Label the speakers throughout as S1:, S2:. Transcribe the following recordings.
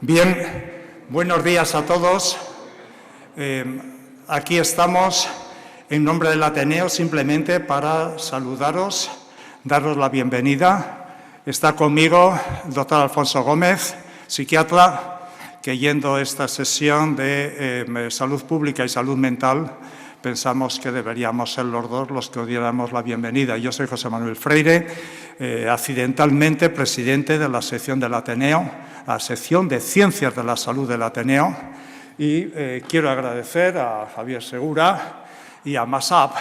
S1: Bien, buenos días a todos. Aquí estamos en nombre del Ateneo simplemente para saludaros, daros la bienvenida. Está conmigo el doctor Alfonso Gómez, psiquiatra, que yendo esta sesión de salud pública y salud mental, pensamos que deberíamos ser los dos los que os diéramos la bienvenida. Yo soy José Manuel Freire, accidentalmente presidente de la sección del Ateneo, la sección de Ciencias de la Salud del Ateneo, y quiero agradecer a Javier Segura y a MASAP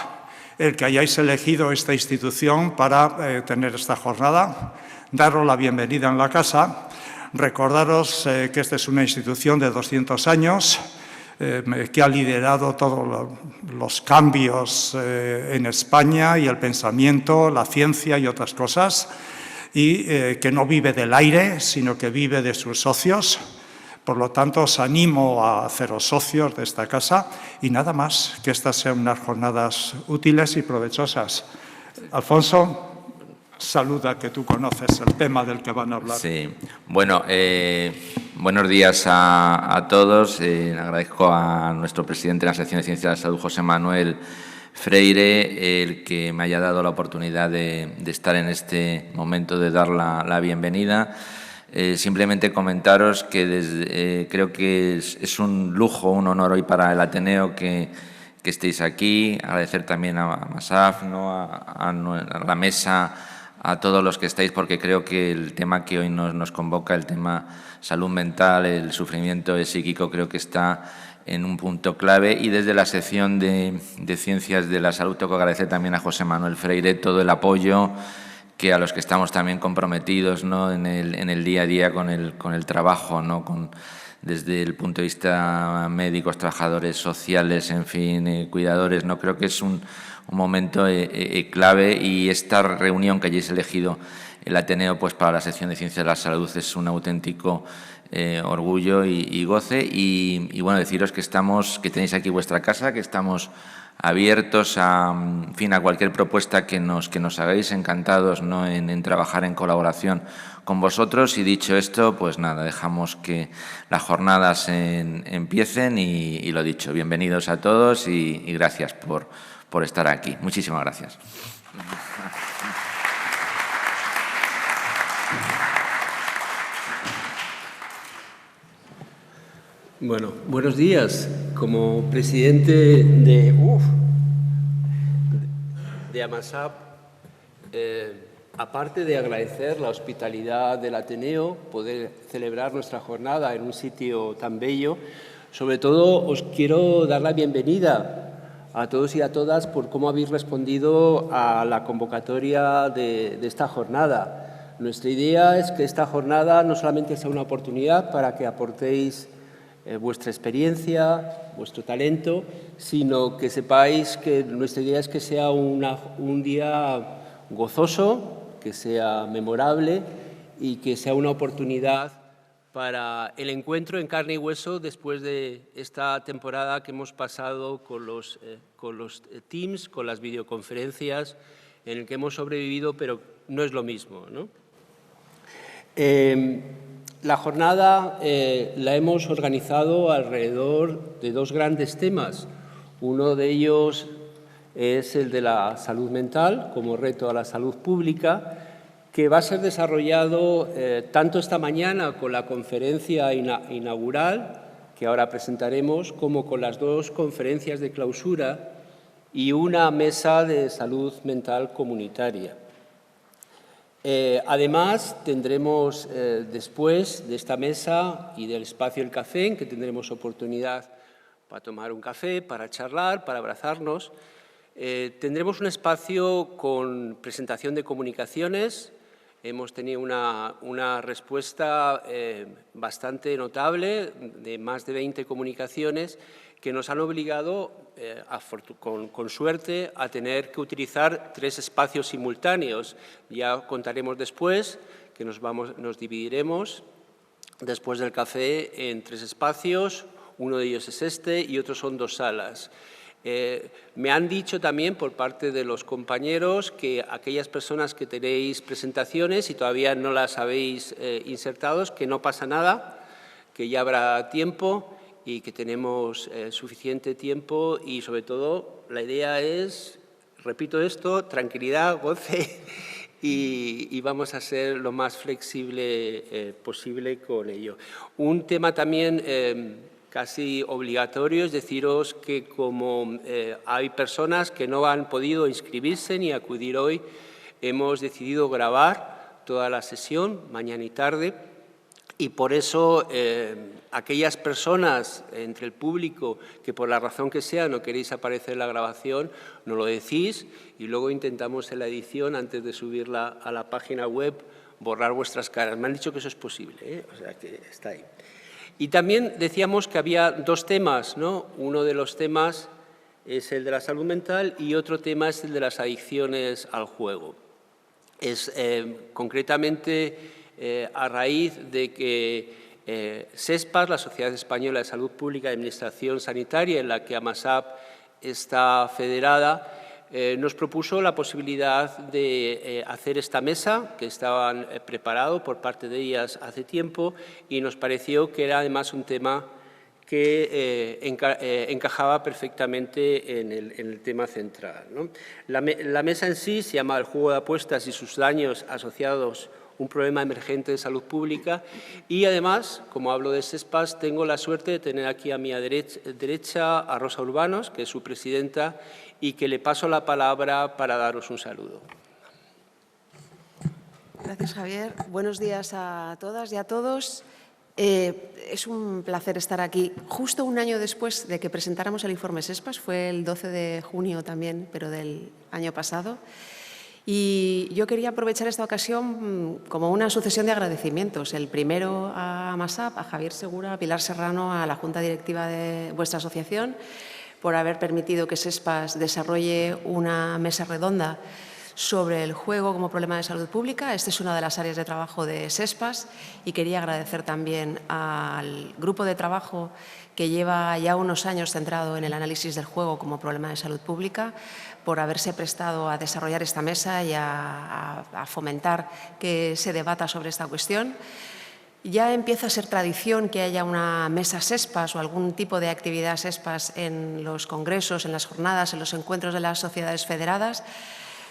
S1: el que hayáis elegido esta institución para tener esta jornada, daros la bienvenida en la casa, recordaros que esta es una institución de 200 años, que ha liderado todos los cambios en España y el pensamiento, la ciencia y otras cosas, y que no vive del aire, sino que vive de sus socios. Por lo tanto, os animo a haceros socios de esta casa y nada más, que estas sean unas jornadas útiles y provechosas. Alfonso, saluda, que tú conoces el tema del que van a hablar.
S2: Sí, bueno, buenos días a todos. Agradezco a nuestro presidente de la sección de Ciencias de la Salud, José Manuel Freire, el que me haya dado la oportunidad de estar en este momento, de dar la bienvenida. Simplemente comentaros que creo que es un lujo, un honor hoy para el Ateneo que estéis aquí. Agradecer también a MASAF, ¿no? a la mesa, a todos los que estáis, porque creo que el tema que hoy nos convoca, el tema salud mental, el sufrimiento psíquico, creo que está en un punto clave. Y desde la sección de Ciencias de la Salud tengo que agradecer también a José Manuel Freire todo el apoyo, que a los que estamos también comprometidos, ¿no? en el día a día con el trabajo, ¿no? Desde el punto de vista médicos, trabajadores sociales, en fin, cuidadores, ¿no? Creo que es un momento clave, y esta reunión que hayáis elegido el Ateneo pues para la sección de Ciencias de la Salud es un auténtico orgullo y goce. Y bueno, deciros que tenéis aquí vuestra casa, que estamos abiertos a cualquier propuesta que nos hagáis, encantados, ¿no? en trabajar en colaboración con vosotros. Y dicho esto, pues nada, dejamos que las jornadas empiecen y lo dicho, bienvenidos a todos y gracias por estar aquí. Muchísimas gracias.
S3: Bueno, buenos días. Como presidente de AMASAP, aparte de agradecer la hospitalidad del Ateneo, poder celebrar nuestra jornada en un sitio tan bello, sobre todo os quiero dar la bienvenida a todos y a todas por cómo habéis respondido a la convocatoria de esta jornada. Nuestra idea es que esta jornada no solamente sea una oportunidad para que aportéis vuestra experiencia, vuestro talento, sino que sepáis que nuestra idea es que sea un día gozoso, que sea memorable y que sea una oportunidad para el encuentro en carne y hueso después de esta temporada que hemos pasado con los Teams, con las videoconferencias, en el que hemos sobrevivido, pero no es lo mismo, ¿no? La jornada la hemos organizado alrededor de dos grandes temas. Uno de ellos es el de la salud mental como reto a la salud pública, que va a ser desarrollado tanto esta mañana con la conferencia inaugural, que ahora presentaremos, como con las dos conferencias de clausura y una mesa de salud mental comunitaria. Además, tendremos después de esta mesa y del espacio El Café, en que tendremos oportunidad para tomar un café, para charlar, para abrazarnos, tendremos un espacio con presentación de comunicaciones. Hemos tenido una respuesta bastante notable de más de 20 comunicaciones que nos han obligado, con suerte, a tener que utilizar 3 espacios simultáneos. Ya contaremos después que nos dividiremos después del café en 3 espacios. Uno de ellos es este y otros son 2 salas. Me han dicho también por parte de los compañeros que aquellas personas que tenéis presentaciones y todavía no las habéis insertado, que no pasa nada, que ya habrá tiempo y que tenemos suficiente tiempo y, sobre todo, la idea es, repito esto, tranquilidad, goce y vamos a ser lo más flexible posible con ello. Un tema también casi obligatorio es deciros que como hay personas que no han podido inscribirse ni acudir hoy, hemos decidido grabar toda la sesión, mañana y tarde, y por eso aquellas personas entre el público que por la razón que sea no queréis aparecer en la grabación, nos lo decís y luego intentamos en la edición, antes de subirla a la página web, borrar vuestras caras. Me han dicho que eso es posible, o sea que está ahí. Y también decíamos que había dos temas, ¿no? Uno de los temas es el de la salud mental y otro tema es el de las adicciones al juego. Es concretamente a raíz de que SESPAS, la Sociedad Española de Salud Pública y Administración Sanitaria, en la que AMASAP está federada, nos propuso la posibilidad de hacer esta mesa, que estaban preparado por parte de ellas hace tiempo, y nos pareció que era además un tema que encajaba perfectamente en el tema central, ¿no? La mesa en sí se llama El juego de apuestas y sus daños asociados, un problema emergente de salud pública, y además, como hablo de SESPAS, tengo la suerte de tener aquí a mi derecha a Rosa Urbanos, que es su presidenta, y que le paso la palabra para daros un saludo.
S4: Gracias, Javier. Buenos días a todas y a todos. Es un placer estar aquí. Justo un año después de que presentáramos el informe SESPAS, fue el 12 de junio también, pero del año pasado. Y yo quería aprovechar esta ocasión como una sucesión de agradecimientos. El primero a AMASAP, a Javier Segura, a Pilar Serrano, a la Junta Directiva de vuestra asociación, por haber permitido que SESPAS desarrolle una mesa redonda sobre el juego como problema de salud pública. Esta es una de las áreas de trabajo de SESPAS y quería agradecer también al grupo de trabajo que lleva ya unos años centrado en el análisis del juego como problema de salud pública, por haberse prestado a desarrollar esta mesa y a fomentar que se debata sobre esta cuestión. Ya empieza a ser tradición que haya una mesa SESPAS o algún tipo de actividad SESPAS en los congresos, en las jornadas, en los encuentros de las sociedades federadas.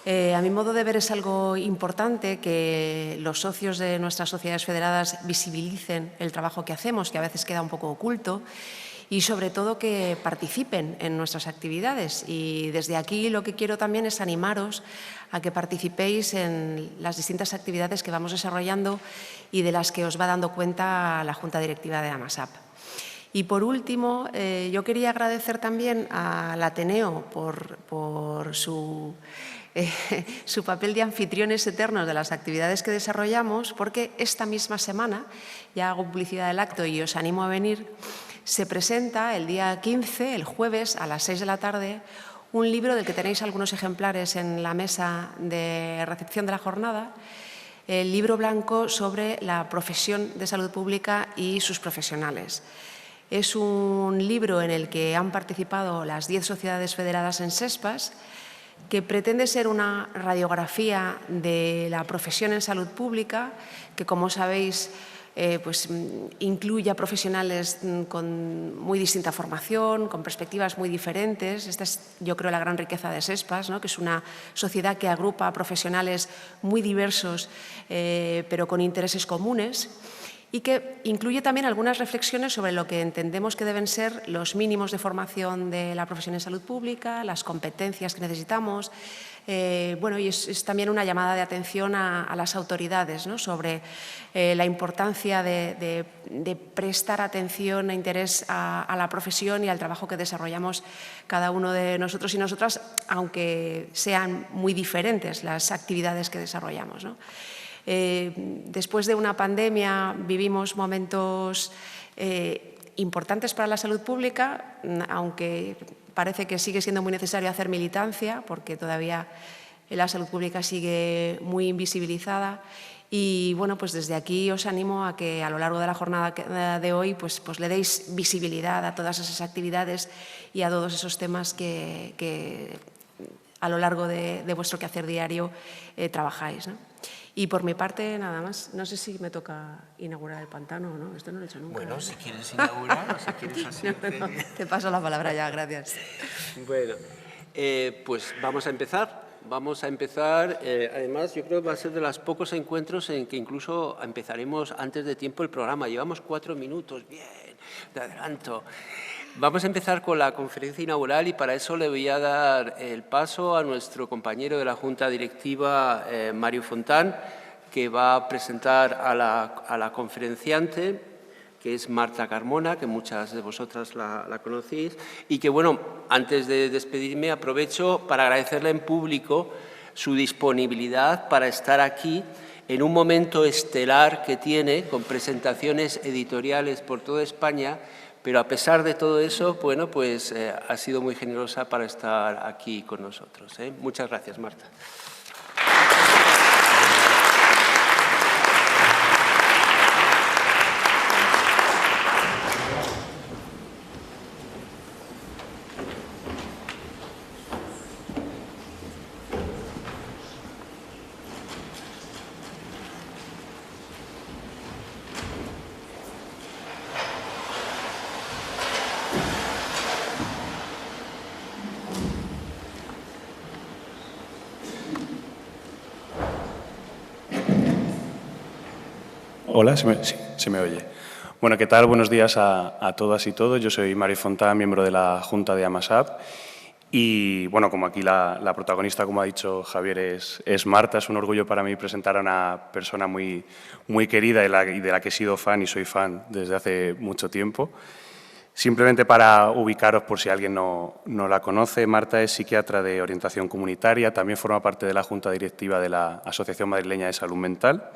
S4: A mi modo de ver es algo importante que los socios de nuestras sociedades federadas visibilicen el trabajo que hacemos, que a veces queda un poco oculto, y sobre todo que participen en nuestras actividades. Y desde aquí lo que quiero también es animaros a que participéis en las distintas actividades que vamos desarrollando y de las que os va dando cuenta la Junta Directiva de AMASAP. Y por último, yo quería agradecer también al Ateneo por su papel de anfitriones eternos de las actividades que desarrollamos, porque esta misma semana, ya hago publicidad del acto y os animo a venir, se presenta el día 15, el jueves, a las 6 de la tarde, un libro del que tenéis algunos ejemplares en la mesa de recepción de la jornada, el libro blanco sobre la profesión de salud pública y sus profesionales. Es un libro en el que han participado las 10 sociedades federadas en SESPAS, que pretende ser una radiografía de la profesión en salud pública, que, como sabéis, pues incluye a profesionales con muy distinta formación, con perspectivas muy diferentes. Esta es, yo creo, la gran riqueza de SESPAS, ¿no? Que es una sociedad que agrupa a profesionales muy diversos, pero con intereses comunes, y que incluye también algunas reflexiones sobre lo que entendemos que deben ser los mínimos de formación de la profesión en salud pública, las competencias que necesitamos. Bueno, y es también una llamada de atención a las autoridades, ¿no? Sobre la importancia de prestar atención e interés a la profesión y al trabajo que desarrollamos cada uno de nosotros y nosotras, aunque sean muy diferentes las actividades que desarrollamos, ¿no? Después de una pandemia vivimos momentos importantes para la salud pública, aunque parece que sigue siendo muy necesario hacer militancia, porque todavía la salud pública sigue muy invisibilizada. Y bueno, pues desde aquí os animo a que a lo largo de la jornada de hoy pues le deis visibilidad a todas esas actividades y a todos esos temas que a lo largo de vuestro quehacer diario trabajáis, ¿no? Y por mi parte, nada más. No sé si me toca inaugurar el pantano o no. Esto no lo he hecho nunca.
S3: Bueno, si quieres inaugurar o si quieres así.
S4: No, te paso la palabra ya, gracias.
S3: Bueno, pues vamos a empezar. Vamos a empezar, además yo creo que va a ser de los pocos encuentros en que incluso empezaremos antes de tiempo el programa. Llevamos 4 minutos, bien, de adelanto. Vamos a empezar con la conferencia inaugural y para eso le voy a dar el paso a nuestro compañero de la Junta Directiva, Mario Fontán, que va a presentar a la conferenciante, que es Marta Carmona, que muchas de vosotras la conocéis, y que, bueno, antes de despedirme, aprovecho para agradecerle en público su disponibilidad para estar aquí en un momento estelar que tiene, con presentaciones editoriales por toda España, pero a pesar de todo eso, bueno, pues ha sido muy generosa para estar aquí con nosotros. Muchas gracias, Marta.
S5: Hola, sí, se me oye. Bueno, ¿qué tal? Buenos días a todas y todos. Yo soy Mario Fontán, miembro de la Junta de AMASAP. Y, bueno, como aquí la protagonista, como ha dicho Javier, es Marta, es un orgullo para mí presentar a una persona muy querida y de la que he sido fan y soy fan desde hace mucho tiempo. Simplemente para ubicaros, por si alguien no la conoce, Marta es psiquiatra de orientación comunitaria, también forma parte de la Junta Directiva de la Asociación Madrileña de Salud Mental.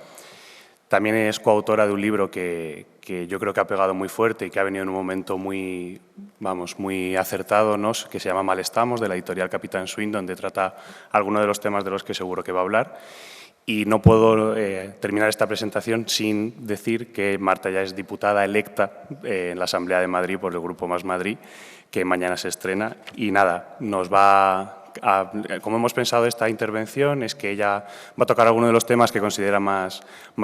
S5: También es coautora de un libro que yo creo que ha pegado muy fuerte y que ha venido en un momento muy acertado, ¿no?, que se llama Mal estamos, de la editorial Capitán Swing, donde trata algunos de los temas de los que seguro que va a hablar. Y no puedo terminar esta presentación sin decir que Marta ya es diputada electa en la Asamblea de Madrid por el Grupo Más Madrid, que mañana se estrena. Y nada, como hemos pensado esta intervención, es que ella va a tocar algunos de los temas que considera más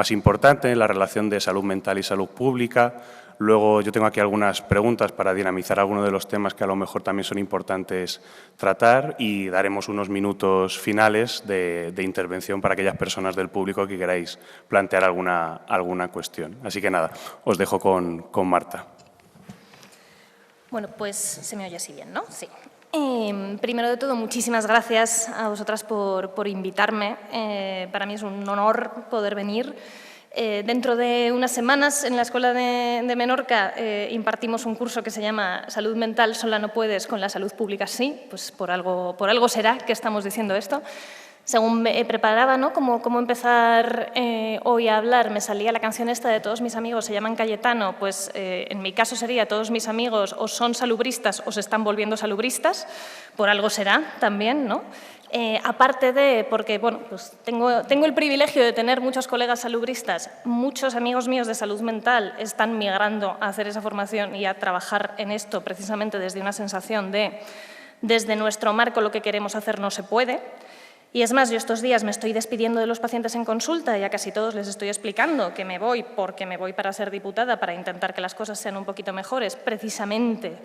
S5: importantes, la relación de salud mental y salud pública. Luego yo tengo aquí algunas preguntas para dinamizar algunos de los temas que a lo mejor también son importantes tratar y daremos unos minutos finales de intervención para aquellas personas del público que queráis plantear alguna cuestión. Así que nada, os dejo con Marta.
S6: Bueno, pues se me oye así bien, ¿no? Sí. Primero de todo, muchísimas gracias a vosotras por invitarme. Para mí es un honor poder venir. Dentro de unas semanas en la Escuela de Menorca impartimos un curso que se llama Salud mental sola no puedes, con la salud pública sí. Pues por algo será que estamos diciendo esto. Según me preparaba, ¿no?, cómo empezar hoy a hablar, me salía la canción esta de Todos mis amigos se llaman Cayetano. Pues en mi caso sería todos mis amigos o son salubristas o se están volviendo salubristas, por algo será también, ¿no? Aparte de, porque bueno, pues tengo el privilegio de tener muchos colegas salubristas, muchos amigos míos de salud mental están migrando a hacer esa formación y a trabajar en esto precisamente desde una sensación de desde nuestro marco lo que queremos hacer no se puede. Y es más, yo estos días me estoy despidiendo de los pacientes en consulta y a casi todos les estoy explicando que me voy porque me voy para ser diputada, para intentar que las cosas sean un poquito mejores, precisamente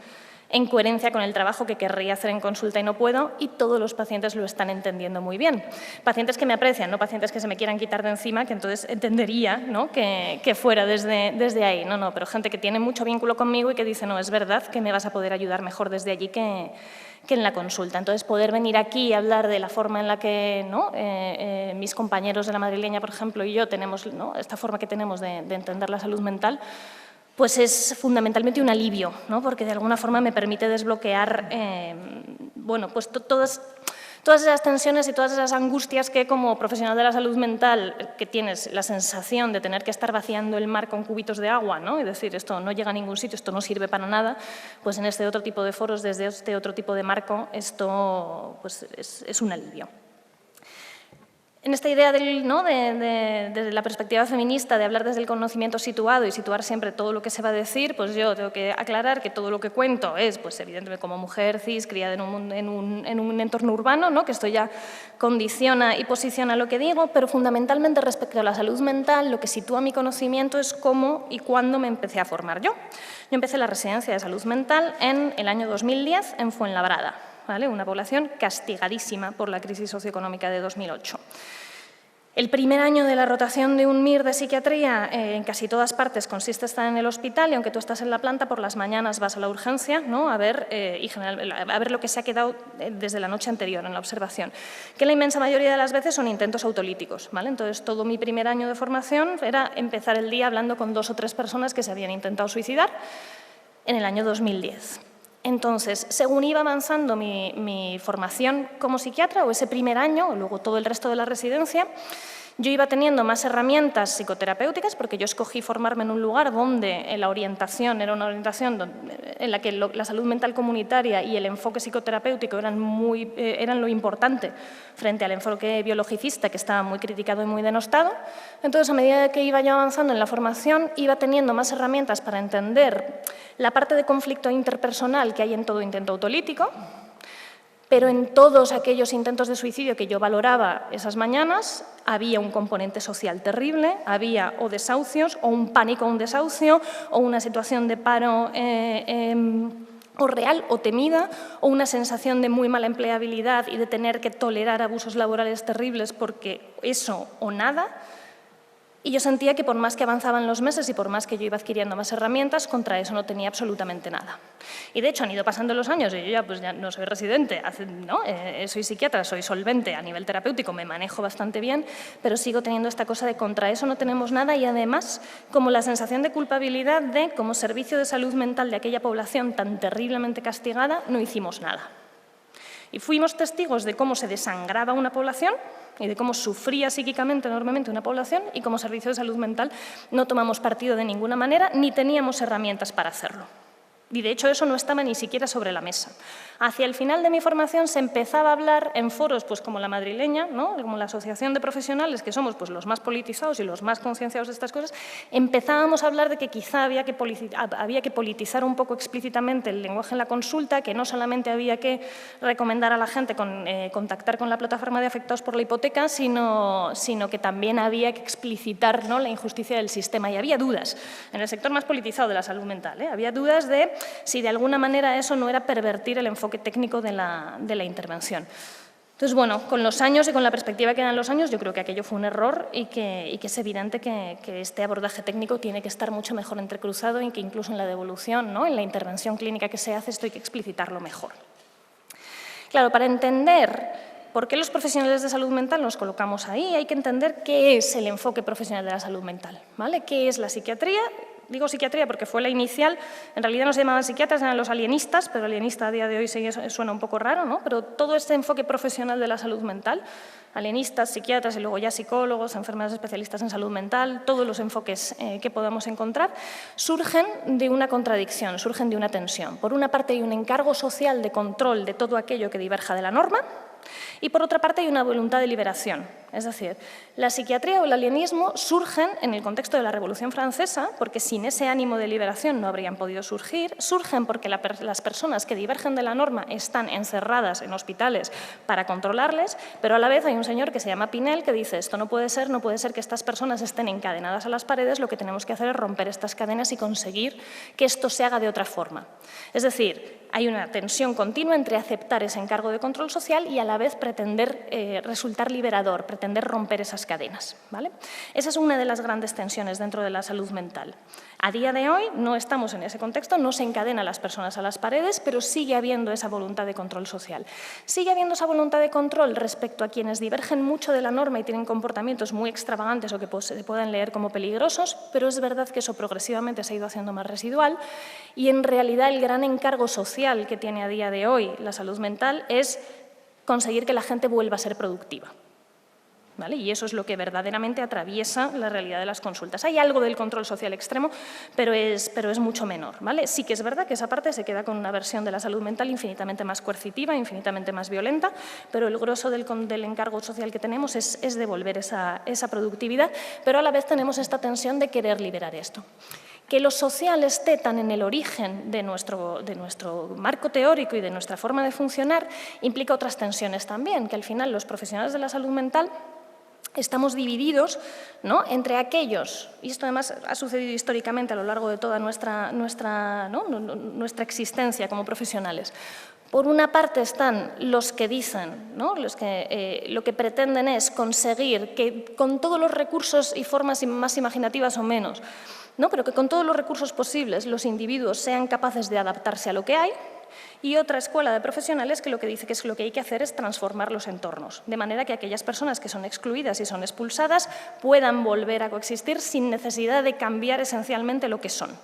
S6: en coherencia con el trabajo que querría hacer en consulta y no puedo, y todos los pacientes lo están entendiendo muy bien. Pacientes que me aprecian, no pacientes que se me quieran quitar de encima, que entonces entendería, ¿no?, que fuera desde ahí. No, pero gente que tiene mucho vínculo conmigo y que dice, no, es verdad que me vas a poder ayudar mejor desde allí que en la consulta. Entonces, poder venir aquí y hablar de la forma en la que, ¿no?, mis compañeros de la madrileña, por ejemplo, y yo tenemos, ¿no?, esta forma que tenemos de entender la salud mental, pues es fundamentalmente un alivio, ¿no?, porque de alguna forma me permite desbloquear bueno, pues todas esas tensiones y todas esas angustias que como profesional de la salud mental, que tienes la sensación de tener que estar vaciando el mar con cubitos de agua, ¿no?, y decir, esto no llega a ningún sitio, esto no sirve para nada, pues en este otro tipo de foros, desde este otro tipo de marco, esto pues es un alivio. En esta idea desde la perspectiva feminista de hablar desde el conocimiento situado y situar siempre todo lo que se va a decir, pues yo tengo que aclarar que todo lo que cuento es, pues evidentemente como mujer cis, criada en un entorno urbano, ¿no? Que esto ya condiciona y posiciona lo que digo, pero fundamentalmente respecto a la salud mental, lo que sitúa mi conocimiento es cómo y cuándo me empecé a formar yo. Yo empecé la residencia de salud mental en el año 2010 en Fuenlabrada, ¿vale? Una población castigadísima por la crisis socioeconómica de 2008. El primer año de la rotación de un MIR de psiquiatría en casi todas partes consiste en estar en el hospital y aunque tú estás en la planta, por las mañanas vas a la urgencia, ¿no? a ver lo que se ha quedado desde la noche anterior en la observación, que la inmensa mayoría de las veces son intentos autolíticos, ¿vale? Entonces, todo mi primer año de formación era empezar el día hablando con 2 o 3 personas que se habían intentado suicidar en el año 2010. Entonces, según iba avanzando mi formación como psiquiatra, o ese primer año, o luego todo el resto de la residencia, yo iba teniendo más herramientas psicoterapéuticas, porque yo escogí formarme en un lugar donde la orientación era una orientación en la que la salud mental comunitaria y el enfoque psicoterapéutico eran lo importante frente al enfoque biologicista, que estaba muy criticado y muy denostado. Entonces, a medida que iba yo avanzando en la formación, iba teniendo más herramientas para entender la parte de conflicto interpersonal que hay en todo intento autolítico, pero en todos aquellos intentos de suicidio que yo valoraba esas mañanas había un componente social terrible, había o desahucios, o un pánico a un desahucio, o una situación de paro o real o temida, o una sensación de muy mala empleabilidad y de tener que tolerar abusos laborales terribles porque eso o nada. Y yo sentía que por más que avanzaban los meses y por más que yo iba adquiriendo más herramientas, contra eso no tenía absolutamente nada. Y de hecho han ido pasando los años y yo ya no soy residente, soy psiquiatra, soy solvente a nivel terapéutico, me manejo bastante bien, pero sigo teniendo esta cosa de contra eso no tenemos nada y además como la sensación de culpabilidad de como servicio de salud mental de aquella población tan terriblemente castigada no hicimos nada. Y fuimos testigos de cómo se desangraba una población y de cómo sufría psíquicamente enormemente una población y como servicio de salud mental no tomamos partido de ninguna manera ni teníamos herramientas para hacerlo. Y de hecho eso no estaba ni siquiera sobre la mesa. Hacia el final de mi formación se empezaba a hablar en foros pues, como la madrileña, ¿no? Como la asociación de profesionales, que somos pues, los más politizados y los más concienciados de estas cosas, empezábamos a hablar de que quizá había que politizar un poco explícitamente el lenguaje en la consulta, que no solamente había que recomendar a la gente contactar con la plataforma de afectados por la hipoteca, sino que también había que explicitar, ¿no? La injusticia del sistema. Y había dudas en el sector más politizado de la salud mental, ¿eh? Había dudas de si de alguna manera eso no era pervertir el enfoque técnico de la intervención. Entonces, bueno, con los años y con la perspectiva que dan los años, yo creo que aquello fue un error y que es evidente que este abordaje técnico tiene que estar mucho mejor entrecruzado y que incluso en la devolución, ¿no? En la intervención clínica que se hace, esto hay que explicitarlo mejor. Claro, para entender por qué los profesionales de salud mental nos colocamos ahí, hay que entender qué es el enfoque profesional de la salud mental, ¿vale? ¿Qué es la psiquiatría? Digo psiquiatría porque fue la inicial, en realidad no se llamaban psiquiatras, eran los alienistas, pero alienista a día de hoy suena un poco raro, ¿no? Pero todo este enfoque profesional de la salud mental, alienistas, psiquiatras y luego ya psicólogos, enfermeras especialistas en salud mental, todos los enfoques que podamos encontrar, surgen de una contradicción, surgen de una tensión. Por una parte hay un encargo social de control de todo aquello que diverja de la norma, y por otra parte hay una voluntad de liberación. Es decir, la psiquiatría o el alienismo surgen en el contexto de la Revolución Francesa, porque sin ese ánimo de liberación no habrían podido surgir, surgen porque las personas que divergen de la norma están encerradas en hospitales para controlarles, pero a la vez hay un señor que se llama Pinel que dice esto no puede ser que estas personas estén encadenadas a las paredes, lo que tenemos que hacer es romper estas cadenas y conseguir que esto se haga de otra forma. Es decir, hay una tensión continua entre aceptar ese encargo de control social y a la vez pretender resultar liberador, pretender romper esas cadenas, ¿vale? Esa es una de las grandes tensiones dentro de la salud mental. A día de hoy no estamos en ese contexto, no se encadenan las personas a las paredes, pero sigue habiendo esa voluntad de control social. Sigue habiendo esa voluntad de control respecto a quienes divergen mucho de la norma y tienen comportamientos muy extravagantes o que se pueden leer como peligrosos, pero es verdad que eso progresivamente se ha ido haciendo más residual y en realidad el gran encargo social que tiene a día de hoy la salud mental es conseguir que la gente vuelva a ser productiva. ¿vale? Y eso es lo que verdaderamente atraviesa la realidad de las consultas. Hay algo del control social extremo, pero es mucho menor, ¿vale? Sí que es verdad que esa parte se queda con una versión de la salud mental infinitamente más coercitiva, infinitamente más violenta, pero el grosso del encargo social que tenemos es devolver esa productividad, pero a la vez tenemos esta tensión de querer liberar esto. Que lo social esté tan en el origen de nuestro marco teórico y de nuestra forma de funcionar implica otras tensiones también, que al final los profesionales de la salud mental estamos divididos, ¿no?, entre aquellos, y esto además ha sucedido históricamente a lo largo de toda nuestra existencia como profesionales. Por una parte están los que dicen, ¿no?, los que lo que pretenden es conseguir que con todos los recursos y formas más imaginativas o menos, ¿no?, pero que con todos los recursos posibles los individuos sean capaces de adaptarse a lo que hay, y otra escuela de profesionales que lo que dice que es lo que hay que hacer es transformar los entornos, de manera que aquellas personas que son excluidas y son expulsadas puedan volver a coexistir sin necesidad de cambiar esencialmente lo que son.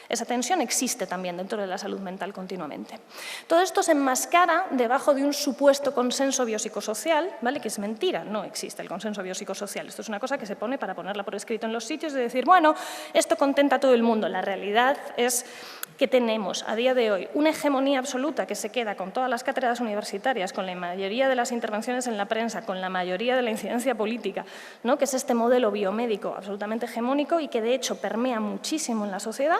S6: Esa tensión existe también dentro de la salud mental continuamente. Todo esto se enmascara debajo de un supuesto consenso biopsicosocial, ¿vale?, que es mentira, no existe el consenso biopsicosocial. Esto es una cosa que se pone para ponerla por escrito en los sitios y decir, bueno, esto contenta a todo el mundo. La realidad es que tenemos a día de hoy una hegemonía absoluta que se queda con todas las cátedras universitarias, con la mayoría de las intervenciones en la prensa, con la mayoría de la incidencia política, ¿no?, que es este modelo biomédico absolutamente hegemónico y que de hecho permea muchísimo en la sociedad.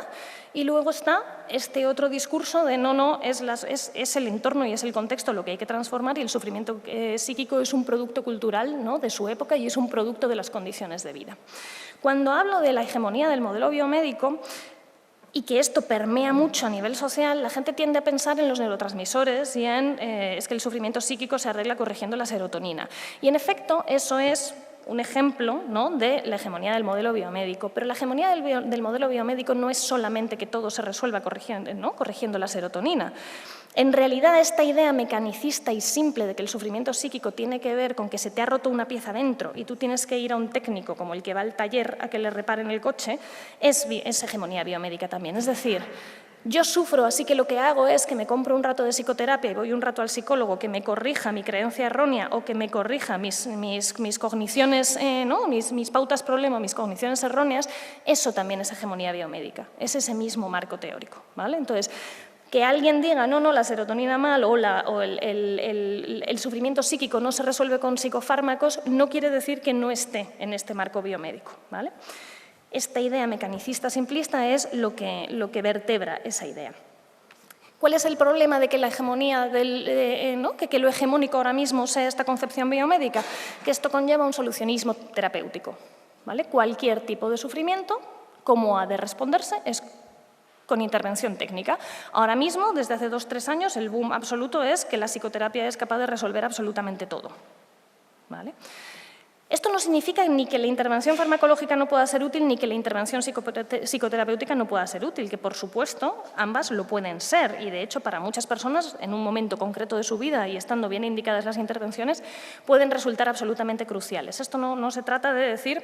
S6: Y luego está este otro discurso de no, es el entorno y es el contexto lo que hay que transformar y el sufrimiento psíquico es un producto cultural, ¿no?, de su época y es un producto de las condiciones de vida. Cuando hablo de la hegemonía del modelo biomédico, y que esto permea mucho a nivel social, la gente tiende a pensar en los neurotransmisores y en es que el sufrimiento psíquico se arregla corrigiendo la serotonina. Y en efecto, eso es un ejemplo, ¿no?, de la hegemonía del modelo biomédico, pero la hegemonía del modelo biomédico no es solamente que todo se resuelva corrigiendo la serotonina. En realidad, esta idea mecanicista y simple de que el sufrimiento psíquico tiene que ver con que se te ha roto una pieza dentro y tú tienes que ir a un técnico como el que va al taller a que le reparen el coche, es hegemonía biomédica también. Es decir, yo sufro, así que lo que hago es que me compro un rato de psicoterapia y voy un rato al psicólogo que me corrija mi creencia errónea o que me corrija mis cogniciones, mis pautas problema, mis cogniciones erróneas. Eso también es hegemonía biomédica, es ese mismo marco teórico, ¿vale? Entonces, que alguien diga, no, la serotonina mal o el sufrimiento psíquico no se resuelve con psicofármacos, no quiere decir que no esté en este marco biomédico, ¿vale? Esta idea mecanicista simplista es lo que vertebra esa idea. ¿Cuál es el problema de que la hegemonía que lo hegemónico ahora mismo sea esta concepción biomédica? Que esto conlleva un solucionismo terapéutico, ¿vale? Cualquier tipo de sufrimiento, ¿cómo ha de responderse? Es con intervención técnica. Ahora mismo, desde hace 2 o 3 años, el boom absoluto es que la psicoterapia es capaz de resolver absolutamente todo, ¿vale? Esto no significa ni que la intervención farmacológica no pueda ser útil ni que la intervención psicoterapéutica no pueda ser útil, que por supuesto ambas lo pueden ser y de hecho para muchas personas en un momento concreto de su vida y estando bien indicadas las intervenciones pueden resultar absolutamente cruciales. Esto no se trata de decir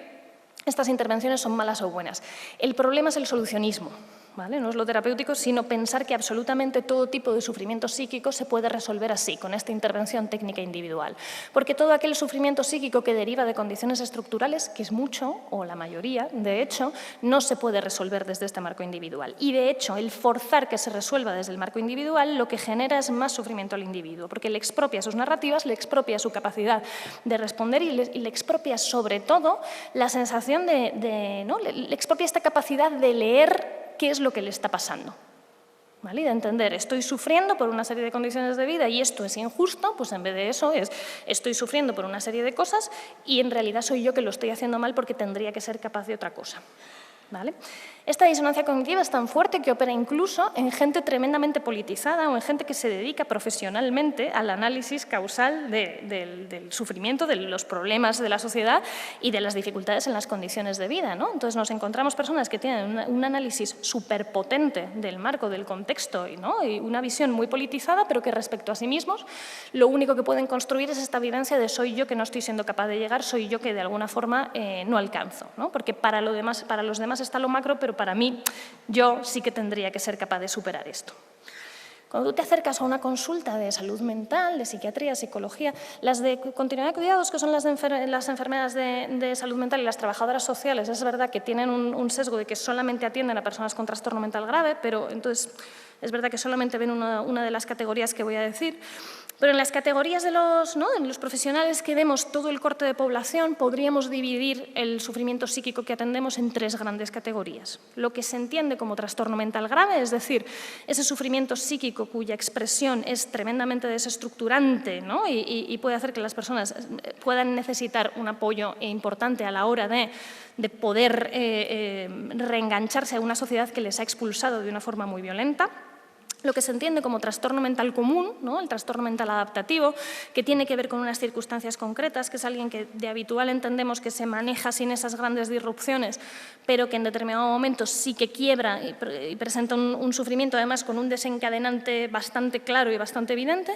S6: estas intervenciones son malas o buenas. El problema es el solucionismo, ¿vale? No es lo terapéutico, sino pensar que absolutamente todo tipo de sufrimiento psíquico se puede resolver así, con esta intervención técnica individual. Porque todo aquel sufrimiento psíquico que deriva de condiciones estructurales, que es mucho, o la mayoría, de hecho, no se puede resolver desde este marco individual. Y de hecho, el forzar que se resuelva desde el marco individual lo que genera es más sufrimiento al individuo, porque le expropia sus narrativas, le expropia su capacidad de responder y le expropia sobre todo la sensación le expropia esta capacidad de leer qué es lo que le está pasando, ¿vale? Y de entender, estoy sufriendo por una serie de condiciones de vida y esto es injusto, pues en vez de eso estoy sufriendo por una serie de cosas y en realidad soy yo que lo estoy haciendo mal porque tendría que ser capaz de otra cosa, ¿vale? Esta disonancia cognitiva es tan fuerte que opera incluso en gente tremendamente politizada o en gente que se dedica profesionalmente al análisis causal del sufrimiento, de los problemas de la sociedad y de las dificultades en las condiciones de vida, ¿no? Entonces nos encontramos personas que tienen un análisis superpotente del marco, del contexto, ¿no? Y una visión muy politizada, pero que respecto a sí mismos lo único que pueden construir es esta vivencia de soy yo que no estoy siendo capaz de llegar, soy yo que de alguna forma no alcanzo, ¿no? Porque para los demás está lo macro, pero para mí, yo sí que tendría que ser capaz de superar esto. Cuando tú te acercas a una consulta de salud mental, de psiquiatría, psicología, las de continuidad de cuidados, que son las enfermeras de salud mental y las trabajadoras sociales, es verdad que tienen un sesgo de que solamente atienden a personas con trastorno mental grave, pero entonces es verdad que solamente ven una de las categorías que voy a decir. Pero en las categorías de los profesionales que vemos todo el corte de población, podríamos dividir el sufrimiento psíquico que atendemos en 3 grandes categorías. Lo que se entiende como trastorno mental grave, es decir, ese sufrimiento psíquico cuya expresión es tremendamente desestructurante, ¿no? y puede hacer que las personas puedan necesitar un apoyo importante a la hora de poder reengancharse a una sociedad que les ha expulsado de una forma muy violenta. Lo que se entiende como trastorno mental común, ¿no? El trastorno mental adaptativo, que tiene que ver con unas circunstancias concretas, que es alguien que de habitual entendemos que se maneja sin esas grandes disrupciones, pero que en determinado momento sí que quiebra y presenta un sufrimiento, además con un desencadenante bastante claro y bastante evidente.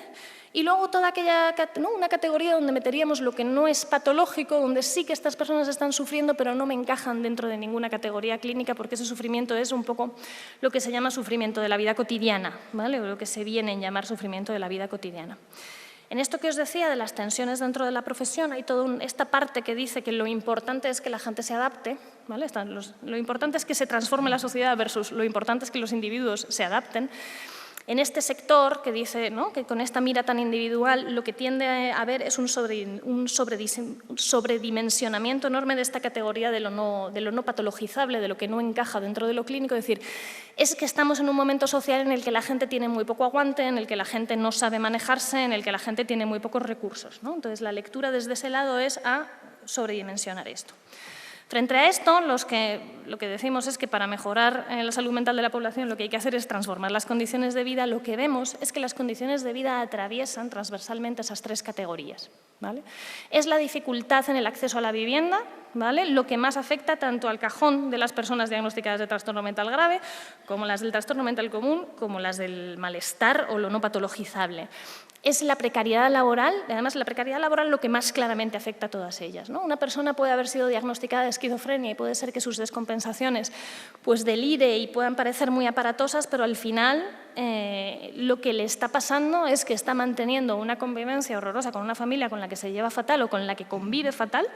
S6: Y luego toda aquella, ¿no? Una categoría donde meteríamos lo que no es patológico, donde sí que estas personas están sufriendo, pero no me encajan dentro de ninguna categoría clínica, porque ese sufrimiento es un poco lo que se llama sufrimiento de la vida cotidiana, ¿vale? O lo que se viene en llamar sufrimiento de la vida cotidiana. En esto que os decía de las tensiones dentro de la profesión, hay toda esta parte que dice que lo importante es que la gente se adapte, ¿vale? Lo importante es que se transforme la sociedad versus lo importante es que los individuos se adapten. En este sector que dice, ¿no? Que con esta mira tan individual lo que tiende a haber es un sobredimensionamiento enorme de esta categoría de lo no patologizable, de lo que no encaja dentro de lo clínico. Es decir, es que estamos en un momento social en el que la gente tiene muy poco aguante, en el que la gente no sabe manejarse, en el que la gente tiene muy pocos recursos, ¿no? Entonces, la lectura desde ese lado es a sobredimensionar esto. Frente a esto, lo que decimos es que para mejorar la salud mental de la población lo que hay que hacer es transformar las condiciones de vida. Lo que vemos es que las condiciones de vida atraviesan transversalmente esas 3 categorías, ¿vale? Es la dificultad en el acceso a la vivienda, ¿vale? Lo que más afecta tanto al cajón de las personas diagnosticadas de trastorno mental grave, como las del trastorno mental común, como las del malestar o lo no patologizable. Es la precariedad laboral, además la precariedad laboral lo que más claramente afecta a todas ellas, ¿no? Una persona puede haber sido diagnosticada de esquizofrenia y puede ser que sus descompensaciones pues delire y puedan parecer muy aparatosas, pero al final lo que le está pasando es que está manteniendo una convivencia horrorosa con una familia con la que se lleva fatal o con la que convive fatal,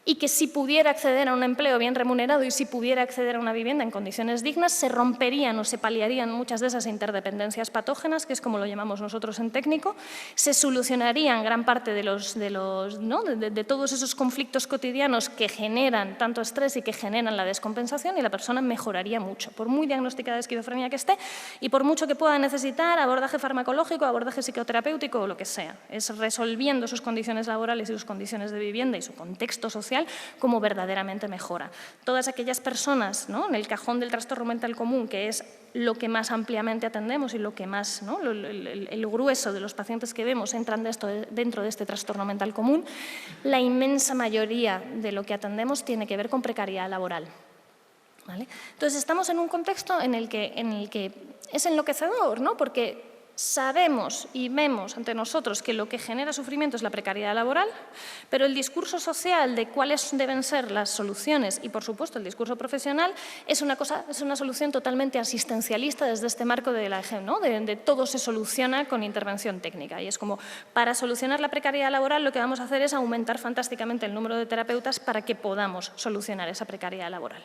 S6: y que si pudiera acceder a un empleo bien remunerado y si pudiera acceder a una vivienda en condiciones dignas, se romperían o se paliarían muchas de esas interdependencias patógenas, que es como lo llamamos nosotros en técnico, se solucionarían gran parte de todos esos conflictos cotidianos que generan tanto estrés y que generan la descompensación, y la persona mejoraría mucho, por muy diagnosticada de esquizofrenia que esté y por mucho que pueda necesitar abordaje farmacológico, abordaje psicoterapéutico o lo que sea. Es resolviendo sus condiciones laborales y sus condiciones de vivienda y su contexto social como verdaderamente mejora. Todas aquellas personas, ¿no? En el cajón del trastorno mental común, que es lo que más ampliamente atendemos y lo que más, ¿no? el grueso de los pacientes que vemos entran dentro de este trastorno mental común, la inmensa mayoría de lo que atendemos tiene que ver con precariedad laboral, ¿vale? Entonces, estamos en un contexto en el que es enloquecedor, ¿no? Porque sabemos y vemos ante nosotros que lo que genera sufrimiento es la precariedad laboral, pero el discurso social de cuáles deben ser las soluciones y, por supuesto, el discurso profesional es una solución totalmente asistencialista desde este marco de la EGEM, ¿no? de todo se soluciona con intervención técnica. Y es como, para solucionar la precariedad laboral lo que vamos a hacer es aumentar fantásticamente el número de terapeutas para que podamos solucionar esa precariedad laboral.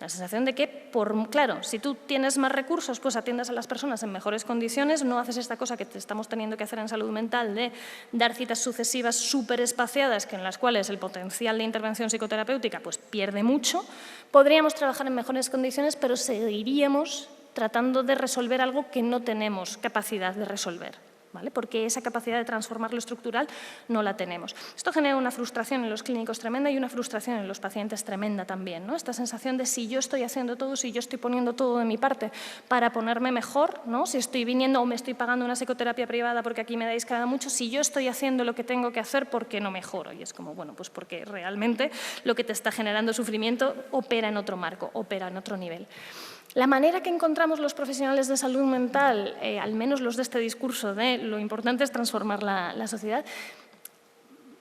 S6: La sensación de que, claro, si tú tienes más recursos, pues atiendes a las personas en mejores condiciones, no haces esta cosa que te estamos teniendo que hacer en salud mental de dar citas sucesivas súper espaciadas, en las cuales el potencial de intervención psicoterapéutica pues pierde mucho. Podríamos trabajar en mejores condiciones, pero seguiríamos tratando de resolver algo que no tenemos capacidad de resolver, ¿vale? Porque esa capacidad de transformar lo estructural no la tenemos. Esto genera una frustración en los clínicos tremenda y una frustración en los pacientes tremenda también, ¿no? Esta sensación de si yo estoy haciendo todo, si yo estoy poniendo todo de mi parte para ponerme mejor, ¿no? Si estoy viniendo o me estoy pagando una psicoterapia privada porque aquí me dais cada mucho, si yo estoy haciendo lo que tengo que hacer, ¿por qué no mejoro? Y es como, bueno, pues porque realmente lo que te está generando sufrimiento opera en otro marco, opera en otro nivel. La manera que encontramos los profesionales de salud mental, al menos los de este discurso de lo importante es transformar la sociedad,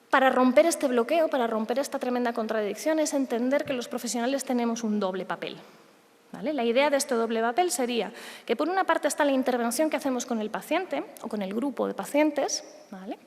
S6: para romper este bloqueo, para romper esta tremenda contradicción, es entender que los profesionales tenemos un doble papel. ¿Vale? La idea de este doble papel sería que por una parte está la intervención que hacemos con el paciente o con el grupo de pacientes, ¿vale?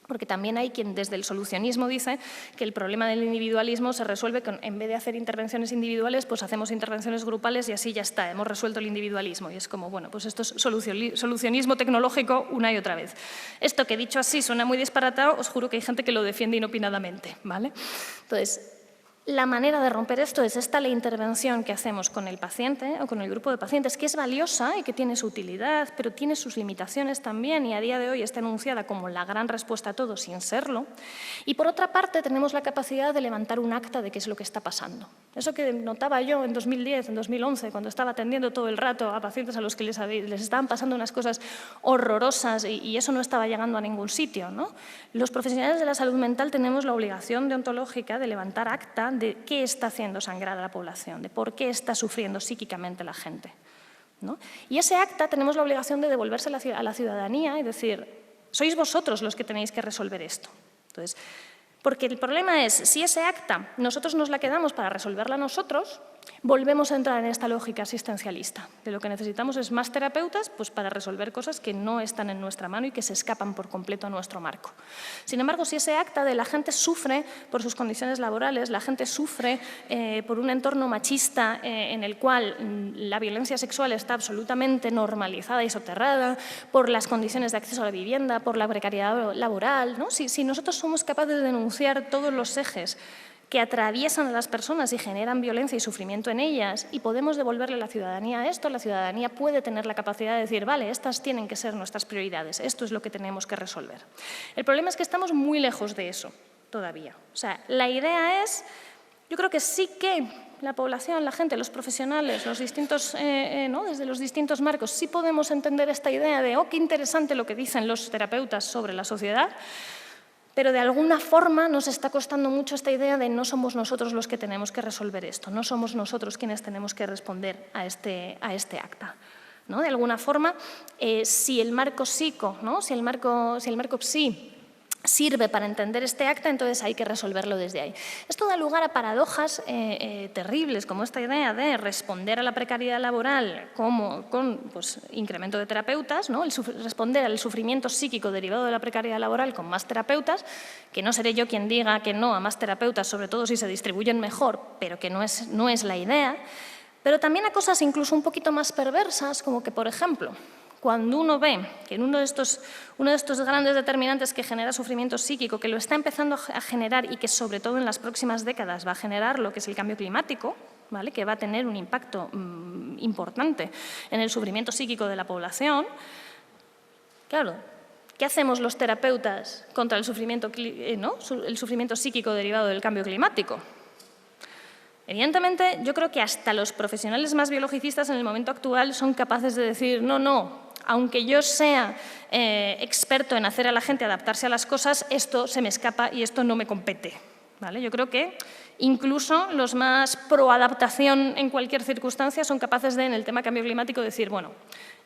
S6: Porque también hay quien desde el solucionismo dice que el problema del individualismo se resuelve con, en vez de hacer intervenciones individuales, pues hacemos intervenciones grupales y así ya está, hemos resuelto el individualismo. Y es como, bueno, pues esto es solucionismo tecnológico una y otra vez. Esto que dicho así suena muy disparatado, os juro que hay gente que lo defiende inopinadamente, ¿vale? Entonces, la manera de romper esto es esta la intervención que hacemos con el paciente o con el grupo de pacientes, que es valiosa y que tiene su utilidad, pero tiene sus limitaciones también y a día de hoy está enunciada como la gran respuesta a todo sin serlo. Y por otra parte tenemos la capacidad de levantar un acta de qué es lo que está pasando. Eso que notaba yo en 2010, en 2011, cuando estaba atendiendo todo el rato a pacientes a los que les estaban pasando unas cosas horrorosas y eso no estaba llegando a ningún sitio, ¿no? Los profesionales de la salud mental tenemos la obligación deontológica de levantar acta de qué está haciendo sangrar a la población, de por qué está sufriendo psíquicamente la gente, ¿no? Y ese acta tenemos la obligación de devolvérsela a la ciudadanía y decir, sois vosotros los que tenéis que resolver esto. Entonces, porque el problema es, si ese acta nosotros nos la quedamos para resolverla nosotros, volvemos a entrar en esta lógica asistencialista. De lo que necesitamos es más terapeutas pues para resolver cosas que no están en nuestra mano y que se escapan por completo a nuestro marco. Sin embargo, si ese acta de la gente sufre por sus condiciones laborales, la gente sufre por un entorno machista en el cual la violencia sexual está absolutamente normalizada y soterrada, por las condiciones de acceso a la vivienda, por la precariedad laboral, ¿no? Si nosotros somos capaces de denunciar todos los ejes que atraviesan a las personas y generan violencia y sufrimiento en ellas y podemos devolverle a la ciudadanía esto, la ciudadanía puede tener la capacidad de decir, vale, estas tienen que ser nuestras prioridades, esto es lo que tenemos que resolver. El problema es que estamos muy lejos de eso todavía. O sea, la idea es, yo creo que sí que la población, la gente, los profesionales, los distintos, ¿no? Desde los distintos marcos, sí podemos entender esta idea de, oh, qué interesante lo que dicen los terapeutas sobre la sociedad, pero de alguna forma nos está costando mucho esta idea de no somos nosotros los que tenemos que resolver esto, no somos nosotros quienes tenemos que responder a este acta, ¿no? De alguna forma, si el marco psico, ¿no? si el marco psi sirve para entender este acta, entonces hay que resolverlo desde ahí. Esto da lugar a paradojas terribles, como esta idea de responder a la precariedad laboral con pues, incremento de terapeutas, ¿no? Responder al sufrimiento psíquico derivado de la precariedad laboral con más terapeutas, que no seré yo quien diga que no a más terapeutas, sobre todo si se distribuyen mejor, pero que no es la idea, pero también a cosas incluso un poquito más perversas, como que, por ejemplo, cuando uno ve que en uno de estos grandes determinantes que genera sufrimiento psíquico, que lo está empezando a generar y que sobre todo en las próximas décadas va a generar lo que es el cambio climático, ¿vale? Que va a tener un impacto importante en el sufrimiento psíquico de la población, claro, ¿qué hacemos los terapeutas contra el sufrimiento, ¿no? El sufrimiento psíquico derivado del cambio climático? Evidentemente, yo creo que hasta los profesionales más biologicistas en el momento actual son capaces de decir, no, aunque yo sea experto en hacer a la gente adaptarse a las cosas, esto se me escapa y esto no me compete, ¿vale? Yo creo que incluso los más pro adaptación en cualquier circunstancia son capaces de, en el tema cambio climático, decir, bueno,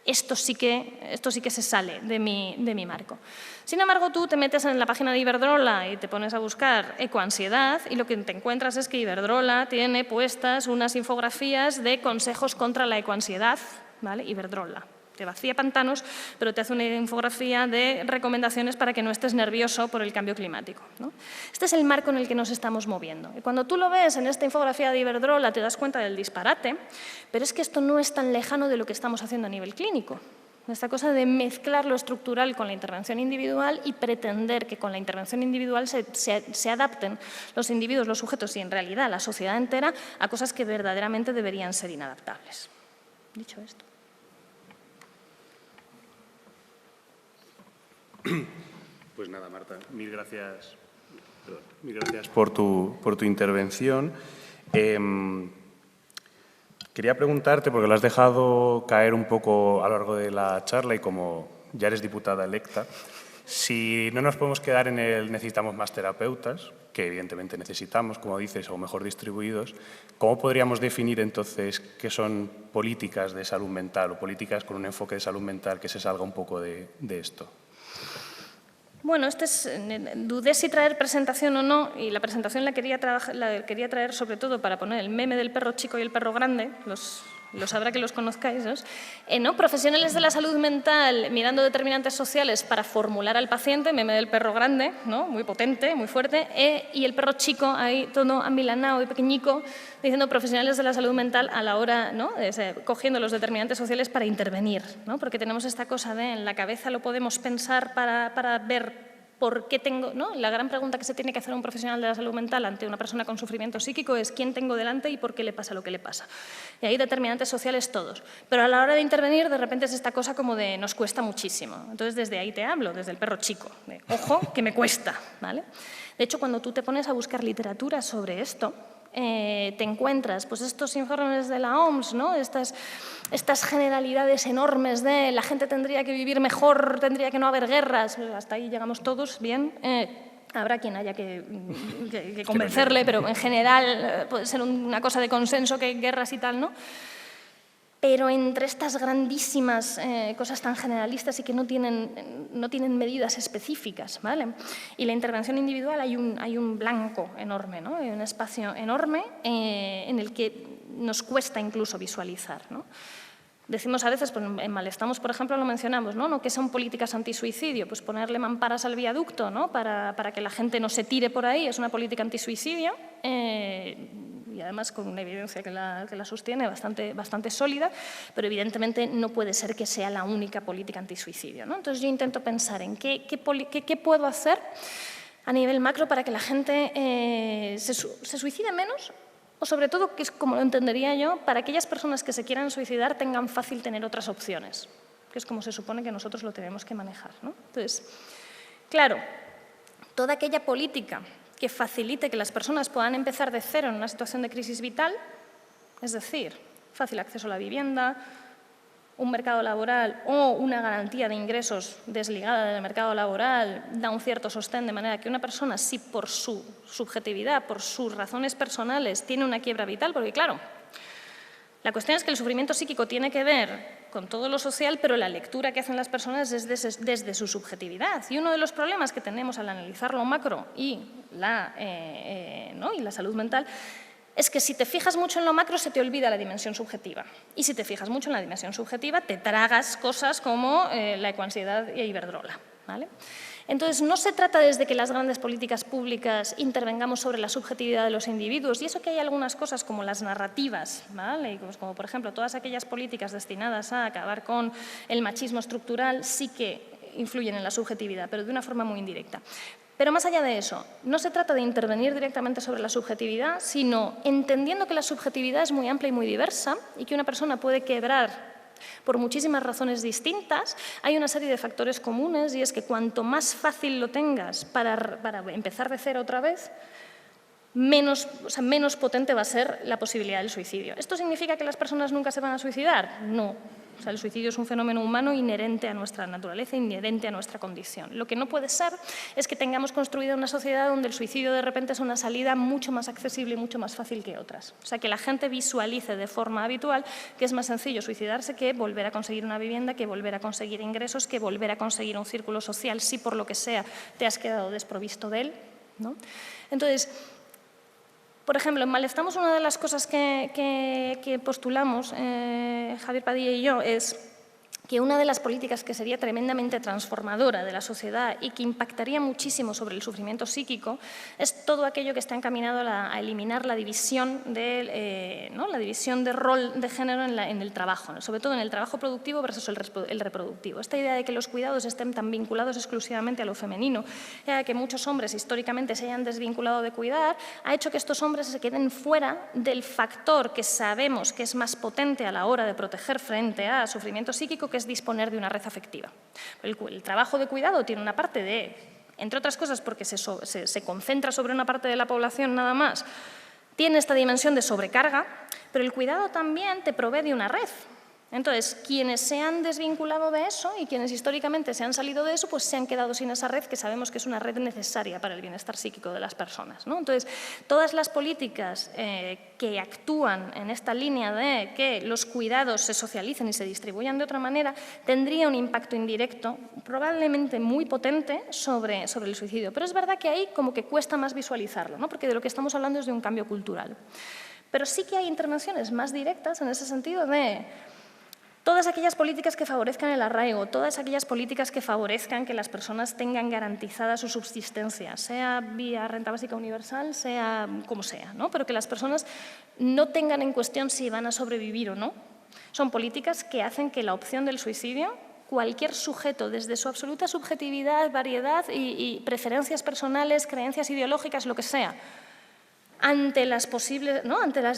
S6: esto sí que se sale de mi marco. Sin embargo, tú te metes en la página de Iberdrola y te pones a buscar ecoansiedad y lo que te encuentras es que Iberdrola tiene puestas unas infografías de consejos contra la ecoansiedad, ¿vale? Iberdrola. Te vacía pantanos, pero te hace una infografía de recomendaciones para que no estés nervioso por el cambio climático, ¿no? Este es el marco en el que nos estamos moviendo. Y cuando tú lo ves en esta infografía de Iberdrola te das cuenta del disparate, pero es que esto no es tan lejano de lo que estamos haciendo a nivel clínico. Esta cosa de mezclar lo estructural con la intervención individual y pretender que con la intervención individual se adapten los individuos, los sujetos y en realidad la sociedad entera a cosas que verdaderamente deberían ser inadaptables. Dicho esto.
S5: Pues nada, Marta, mil gracias por tu intervención. Quería preguntarte, porque lo has dejado caer un poco a lo largo de la charla y como ya eres diputada electa, si no nos podemos quedar en el necesitamos más terapeutas, que evidentemente necesitamos, como dices, o mejor distribuidos, ¿cómo podríamos definir entonces qué son políticas de salud mental o políticas con un enfoque de salud mental que se salga un poco de esto?
S6: Bueno, dudé si traer presentación o no, y la presentación la quería traer sobre todo para poner el meme del perro chico y el perro grande, lo sabrá que los conozcáis, ¿no? Profesionales de la salud mental mirando determinantes sociales para formular al paciente, meme del perro grande, ¿no? Muy potente, muy fuerte, y el perro chico ahí todo amilanado y pequeñico, diciendo profesionales de la salud mental a la hora, ¿no? Cogiendo los determinantes sociales para intervenir, ¿no? Porque tenemos esta cosa de en la cabeza lo podemos pensar para ver por qué tengo, ¿no? La gran pregunta que se tiene que hacer un profesional de la salud mental ante una persona con sufrimiento psíquico es quién tengo delante y por qué le pasa lo que le pasa. Y hay determinantes sociales todos. Pero a la hora de intervenir, de repente es esta cosa como de nos cuesta muchísimo. Entonces, desde ahí te hablo, desde el perro chico. De, ojo, que me cuesta, ¿vale? De hecho, cuando tú te pones a buscar literatura sobre esto, te encuentras pues, estos informes de la OMS, ¿no? Estas generalidades enormes de la gente tendría que vivir mejor, tendría que no haber guerras, hasta ahí llegamos todos bien. Habrá quien haya que convencerle, pero en general puede ser una cosa de consenso que hay guerras y tal, ¿no? Pero entre estas grandísimas cosas tan generalistas y que no tienen medidas específicas, ¿vale? Y la intervención individual hay un blanco enorme, ¿no? Hay un espacio enorme en el que nos cuesta incluso visualizar, ¿no? Decimos a veces, pues en Malestamos, por ejemplo, lo mencionamos, ¿no? ¿Qué son políticas antisuicidio? Pues ponerle mamparas al viaducto, ¿no? Para que la gente no se tire por ahí, es una política antisuicidio. Y además con una evidencia que la sostiene bastante sólida, pero evidentemente no puede ser que sea la única política antisuicidio, ¿no? Entonces yo intento pensar en qué puedo hacer a nivel macro para que la gente se suicide menos, o sobre todo, que es como lo entendería yo, para aquellas personas que se quieran suicidar tengan fácil tener otras opciones, que es como se supone que nosotros lo tenemos que manejar, ¿no? Entonces, claro, toda aquella política que facilite que las personas puedan empezar de cero en una situación de crisis vital, es decir, fácil acceso a la vivienda, un mercado laboral o una garantía de ingresos desligada del mercado laboral, da un cierto sostén, de manera que una persona, si por su subjetividad, por sus razones personales, tiene una quiebra vital, porque claro, la cuestión es que el sufrimiento psíquico tiene que ver con todo lo social, pero la lectura que hacen las personas es desde su subjetividad. Y uno de los problemas que tenemos al analizar lo macro y la salud mental es que si te fijas mucho en lo macro se te olvida la dimensión subjetiva. Y si te fijas mucho en la dimensión subjetiva te tragas cosas como la ecoansiedad y Iberdrola, ¿vale? Entonces, no se trata desde que las grandes políticas públicas intervengamos sobre la subjetividad de los individuos, y eso que hay algunas cosas como las narrativas, ¿vale? Como por ejemplo todas aquellas políticas destinadas a acabar con el machismo estructural sí que influyen en la subjetividad, pero de una forma muy indirecta. Pero más allá de eso, no se trata de intervenir directamente sobre la subjetividad, sino entendiendo que la subjetividad es muy amplia y muy diversa y que una persona puede quebrar por muchísimas razones distintas, hay una serie de factores comunes y es que cuanto más fácil lo tengas para empezar de cero otra vez, menos potente va a ser la posibilidad del suicidio. ¿Esto significa que las personas nunca se van a suicidar? No. O sea, el suicidio es un fenómeno humano inherente a nuestra naturaleza, inherente a nuestra condición. Lo que no puede ser es que tengamos construida una sociedad donde el suicidio de repente es una salida mucho más accesible y mucho más fácil que otras. O sea, que la gente visualice de forma habitual que es más sencillo suicidarse que volver a conseguir una vivienda, que volver a conseguir ingresos, que volver a conseguir un círculo social, si por lo que sea te has quedado desprovisto de él, ¿no? Entonces, por ejemplo, en Malestamos una de las cosas que postulamos, Javier Padilla y yo, es que una de las políticas que sería tremendamente transformadora de la sociedad y que impactaría muchísimo sobre el sufrimiento psíquico es todo aquello que está encaminado a eliminar la división de rol de género en el trabajo, sobre todo en el trabajo productivo versus el reproductivo. Esta idea de que los cuidados estén tan vinculados exclusivamente a lo femenino, que muchos hombres históricamente se hayan desvinculado de cuidar, ha hecho que estos hombres se queden fuera del factor que sabemos que es más potente a la hora de proteger frente a sufrimiento psíquico, que es disponer de una red afectiva. El trabajo de cuidado tiene una parte de, entre otras cosas porque se concentra sobre una parte de la población nada más, tiene esta dimensión de sobrecarga, pero el cuidado también te provee de una red. Entonces, quienes se han desvinculado de eso y quienes históricamente se han salido de eso, pues se han quedado sin esa red que sabemos que es una red necesaria para el bienestar psíquico de las personas, ¿no? Entonces, todas las políticas que actúan en esta línea de que los cuidados se socialicen y se distribuyan de otra manera, tendría un impacto indirecto, probablemente muy potente, sobre el suicidio. Pero es verdad que ahí como que cuesta más visualizarlo, ¿no? Porque de lo que estamos hablando es de un cambio cultural. Pero sí que hay intervenciones más directas en ese sentido de todas aquellas políticas que favorezcan el arraigo, todas aquellas políticas que favorezcan que las personas tengan garantizada su subsistencia, sea vía renta básica universal, sea como sea, ¿no? Pero que las personas no tengan en cuestión si van a sobrevivir o no. Son políticas que hacen que la opción del suicidio, cualquier sujeto, desde su absoluta subjetividad, variedad y preferencias personales, creencias ideológicas, lo que sea, ante las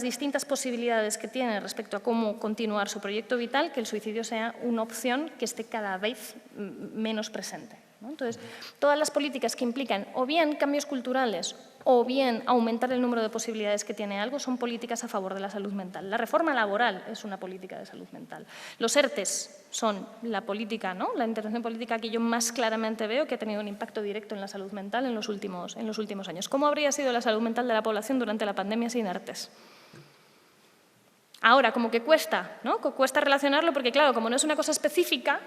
S6: distintas posibilidades que tiene respecto a cómo continuar su proyecto vital, que el suicidio sea una opción que esté cada vez menos presente, ¿no? Entonces, todas las políticas que implican o bien cambios culturales o bien aumentar el número de posibilidades que tiene algo son políticas a favor de la salud mental. La reforma laboral es una política de salud mental. Los ERTEs son la política, ¿no? La intervención política que yo más claramente veo que ha tenido un impacto directo en la salud mental en los últimos años. ¿Cómo habría sido la salud mental de la población durante la pandemia sin ERTEs? Ahora, como que cuesta, ¿no? Cuesta relacionarlo porque, claro, como no es una cosa específica,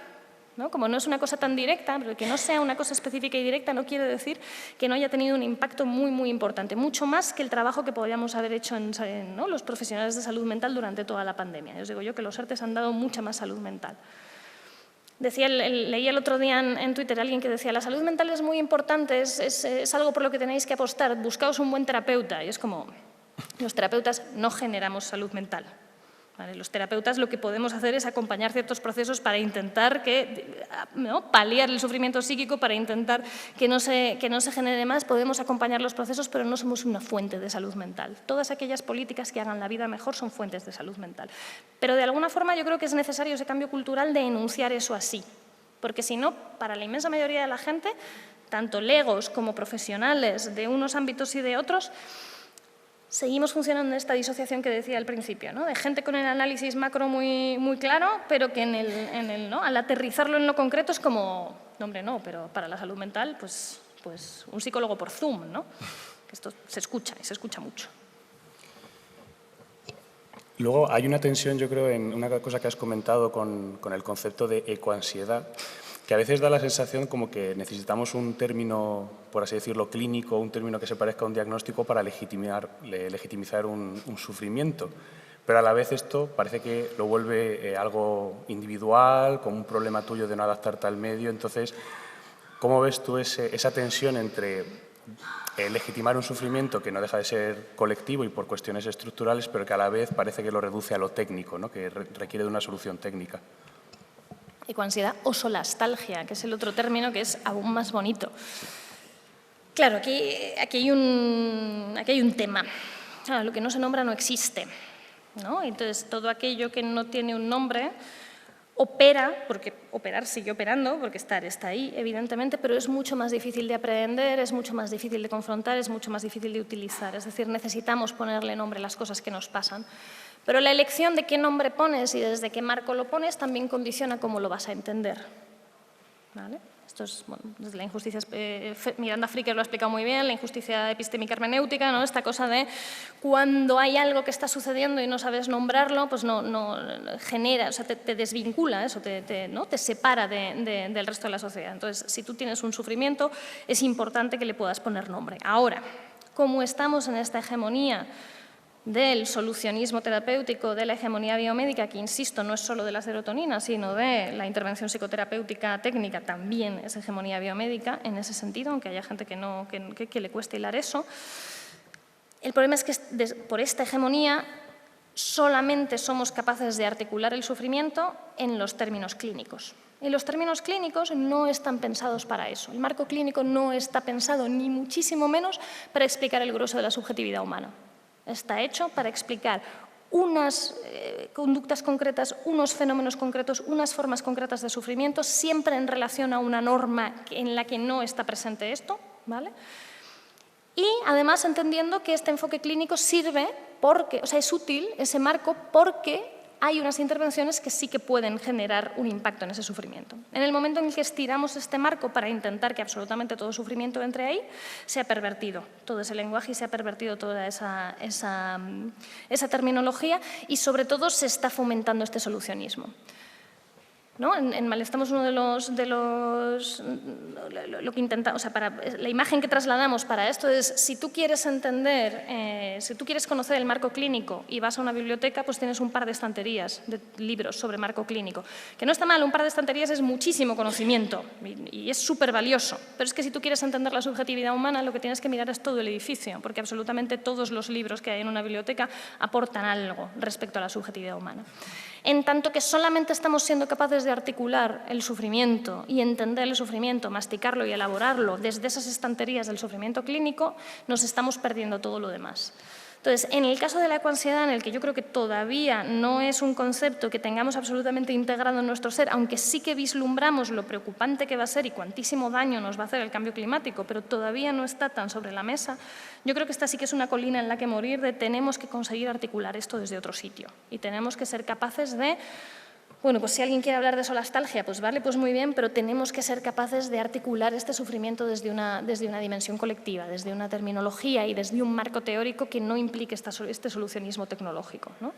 S6: ¿no? Como no es una cosa tan directa, pero que no sea una cosa específica y directa no quiere decir que no haya tenido un impacto muy, muy importante, mucho más que el trabajo que podríamos haber hecho ¿no? los profesionales de salud mental durante toda la pandemia. Os digo yo que los ERTEs han dado mucha más salud mental. Leí el otro día en Twitter a alguien que decía la salud mental es muy importante, es algo por lo que tenéis que apostar, buscaos un buen terapeuta. Y es como, los terapeutas no generamos salud mental. ¿Vale? Los terapeutas lo que podemos hacer es acompañar ciertos procesos para intentar paliar el sufrimiento psíquico, para intentar que no se genere más. Podemos acompañar los procesos, pero no somos una fuente de salud mental. Todas aquellas políticas que hagan la vida mejor son fuentes de salud mental. Pero de alguna forma yo creo que es necesario ese cambio cultural de enunciar eso así. Porque si no, para la inmensa mayoría de la gente, tanto legos como profesionales de unos ámbitos y de otros, seguimos funcionando en esta disociación que decía al principio, ¿no? De gente con el análisis macro muy, muy claro, pero que ¿no? al aterrizarlo en lo concreto es como, no, hombre, no, pero para la salud mental, pues un psicólogo por Zoom, ¿no? Esto se escucha y se escucha mucho.
S5: Luego hay una tensión, yo creo, en una cosa que has comentado con el concepto de ecoansiedad, que a veces da la sensación como que necesitamos un término, por así decirlo, clínico, un término que se parezca a un diagnóstico para legitimizar un sufrimiento. Pero a la vez esto parece que lo vuelve algo individual, como un problema tuyo de no adaptarte al medio. Entonces, ¿cómo ves tú esa tensión entre legitimar un sufrimiento que no deja de ser colectivo y por cuestiones estructurales, pero que a la vez parece que lo reduce a lo técnico, ¿no? Que requiere de una solución técnica?
S6: Ecoansiedad o solastalgia, que es el otro término que es aún más bonito. Claro, aquí hay un tema. Claro, lo que no se nombra no existe, ¿no? Entonces, todo aquello que no tiene un nombre opera, porque operar sigue operando, porque estar está ahí, evidentemente, pero es mucho más difícil de aprender, es mucho más difícil de confrontar, es mucho más difícil de utilizar. Es decir, necesitamos ponerle nombre a las cosas que nos pasan. Pero la elección de qué nombre pones y desde qué marco lo pones también condiciona cómo lo vas a entender, ¿vale? Esto es, bueno, desde la injusticia, Miranda Fricker lo ha explicado muy bien, la injusticia epistémica hermenéutica, ¿no? Esta cosa de cuando hay algo que está sucediendo y no sabes nombrarlo, pues no genera, o sea, te desvincula, eso ¿no? te separa del resto de la sociedad. Entonces, si tú tienes un sufrimiento, es importante que le puedas poner nombre. Ahora, como estamos en esta hegemonía del solucionismo terapéutico, de la hegemonía biomédica, que, insisto, no es solo de la serotonina, sino de la intervención psicoterapéutica técnica, también es hegemonía biomédica en ese sentido, aunque haya gente que le cueste hilar eso. El problema es que por esta hegemonía solamente somos capaces de articular el sufrimiento en los términos clínicos. Y los términos clínicos no están pensados para eso. El marco clínico no está pensado, ni muchísimo menos, para explicar el grueso de la subjetividad humana. Está hecho para explicar unas conductas concretas, unos fenómenos concretos, unas formas concretas de sufrimiento, siempre en relación a una norma en la que no está presente esto, ¿vale? Y además entendiendo que este enfoque clínico sirve porque, o sea, es útil ese marco porque hay unas intervenciones que sí que pueden generar un impacto en ese sufrimiento. En el momento en el que estiramos este marco para intentar que absolutamente todo sufrimiento entre ahí, se ha pervertido todo ese lenguaje y se ha pervertido toda esa terminología y, sobre todo, se está fomentando este solucionismo. ¿No? En Malestamos uno de los lo que intentamos, o sea, la imagen que trasladamos para esto es, si tú quieres entender, si tú quieres conocer el marco clínico y vas a una biblioteca, pues tienes un par de estanterías de libros sobre marco clínico. Que no está mal, un par de estanterías es muchísimo conocimiento y es súper valioso, pero es que si tú quieres entender la subjetividad humana, lo que tienes que mirar es todo el edificio, porque absolutamente todos los libros que hay en una biblioteca aportan algo respecto a la subjetividad humana. En tanto que solamente estamos siendo capaces de articular el sufrimiento y entender el sufrimiento, masticarlo y elaborarlo desde esas estanterías del sufrimiento clínico, nos estamos perdiendo todo lo demás. Entonces, en el caso de la ecoansiedad, en el que yo creo que todavía no es un concepto que tengamos absolutamente integrado en nuestro ser, aunque sí que vislumbramos lo preocupante que va a ser y cuantísimo daño nos va a hacer el cambio climático, pero todavía no está tan sobre la mesa, yo creo que esta sí que es una colina en la que morir, de tenemos que conseguir articular esto desde otro sitio y tenemos que ser capaces de... Bueno, pues si alguien quiere hablar de solastalgia, pues vale, pues muy bien, pero tenemos que ser capaces de articular este sufrimiento desde una dimensión colectiva, desde una terminología y desde un marco teórico que no implique este solucionismo tecnológico, ¿no?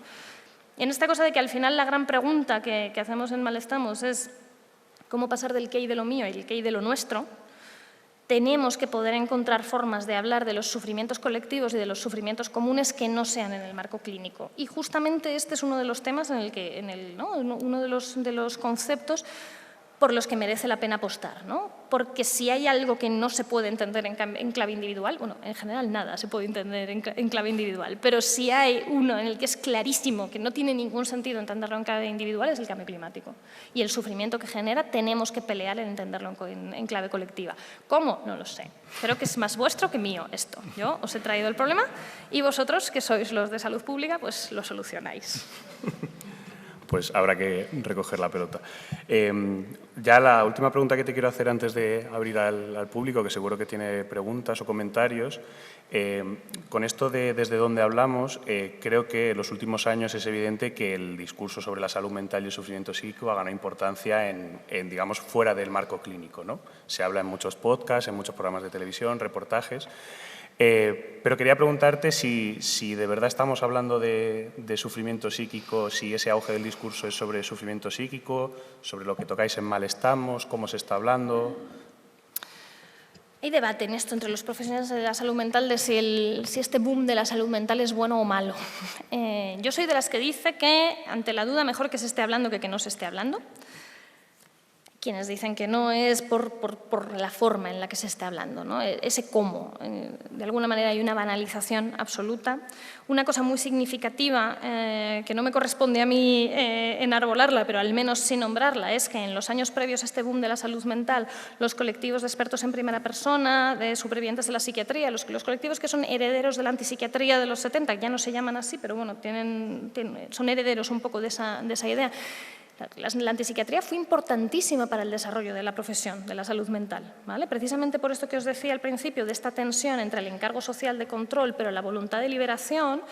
S6: En esta cosa de que al final la gran pregunta que hacemos en Malestamos es cómo pasar del qué y de lo mío y el qué y de lo nuestro, tenemos que poder encontrar formas de hablar de los sufrimientos colectivos y de los sufrimientos comunes que no sean en el marco clínico. Y justamente este es uno de los temas en el que, ¿no? Uno de los conceptos por los que merece la pena apostar, ¿no? Porque si hay algo que no se puede entender en clave individual, bueno, en general nada se puede entender en clave individual, pero si hay uno en el que es clarísimo que no tiene ningún sentido entenderlo en clave individual, es el cambio climático. Y el sufrimiento que genera tenemos que pelear en entenderlo en clave colectiva. ¿Cómo? No lo sé. Creo que es más vuestro que mío esto. Yo os he traído el problema y vosotros, que sois los de salud pública, pues lo solucionáis.
S5: Pues habrá que recoger la pelota. Ya la última pregunta que te quiero hacer antes de abrir al público, que seguro que tiene preguntas o comentarios. Con esto de desde dónde hablamos, creo que en los últimos años es evidente que el discurso sobre la salud mental y el sufrimiento psíquico ha ganado importancia digamos, fuera del marco clínico, ¿no? Se habla en muchos podcasts, en muchos programas de televisión, reportajes. Pero quería preguntarte si de verdad estamos hablando de sufrimiento psíquico, si ese auge del discurso es sobre sufrimiento psíquico, sobre lo que tocáis en Malestamos, cómo se está hablando.
S6: Hay debate en esto entre los profesionales de la salud mental de si este boom de la salud mental es bueno o malo. Yo soy de las que dice que, ante la duda, mejor que se esté hablando que no se esté hablando. Quienes dicen que no es por la forma en la que se está hablando, ¿no? Ese cómo. De alguna manera hay una banalización absoluta. Una cosa muy significativa, que no me corresponde a mí enarbolarla, pero al menos sí nombrarla, es que en los años previos a este boom de la salud mental, los colectivos de expertos en primera persona, de supervivientes de la psiquiatría, los colectivos que son herederos de la antipsiquiatría de los 70, ya no se llaman así, pero bueno, son herederos un poco de esa idea. La antipsiquiatría fue importantísima para el desarrollo de la profesión de la salud mental, ¿vale? Precisamente por esto que os decía al principio, de esta tensión entre el encargo social de control pero la voluntad de liberación,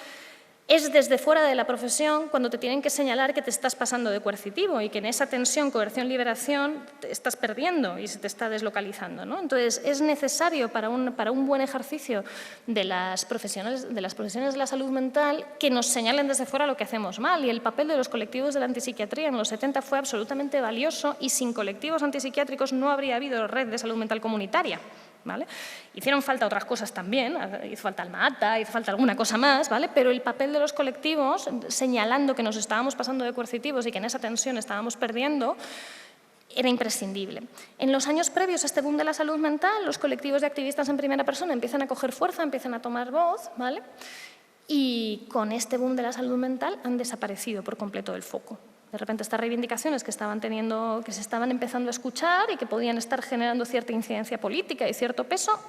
S6: es desde fuera de la profesión cuando te tienen que señalar que te estás pasando de coercitivo y que en esa tensión, coerción, liberación, te estás perdiendo y se te está deslocalizando, ¿no? Entonces, es necesario para un buen ejercicio de las profesiones de la salud mental que nos señalen desde fuera lo que hacemos mal. Y el papel de los colectivos de la antipsiquiatría en los 70 fue absolutamente valioso y sin colectivos antipsiquiátricos no habría habido red de salud mental comunitaria. ¿Vale? Hicieron falta otras cosas también, hizo falta Alma-Ata, hizo falta alguna cosa más, ¿vale? Pero el papel de los colectivos, señalando que nos estábamos pasando de coercitivos y que en esa tensión estábamos perdiendo, era imprescindible. En los años previos a este boom de la salud mental, los colectivos de activistas en primera persona empiezan a coger fuerza, empiezan a tomar voz, ¿vale? Y con este boom de la salud mental han desaparecido por completo del foco. De repente estas reivindicaciones que se estaban empezando a escuchar y que podían estar generando cierta incidencia política y cierto peso,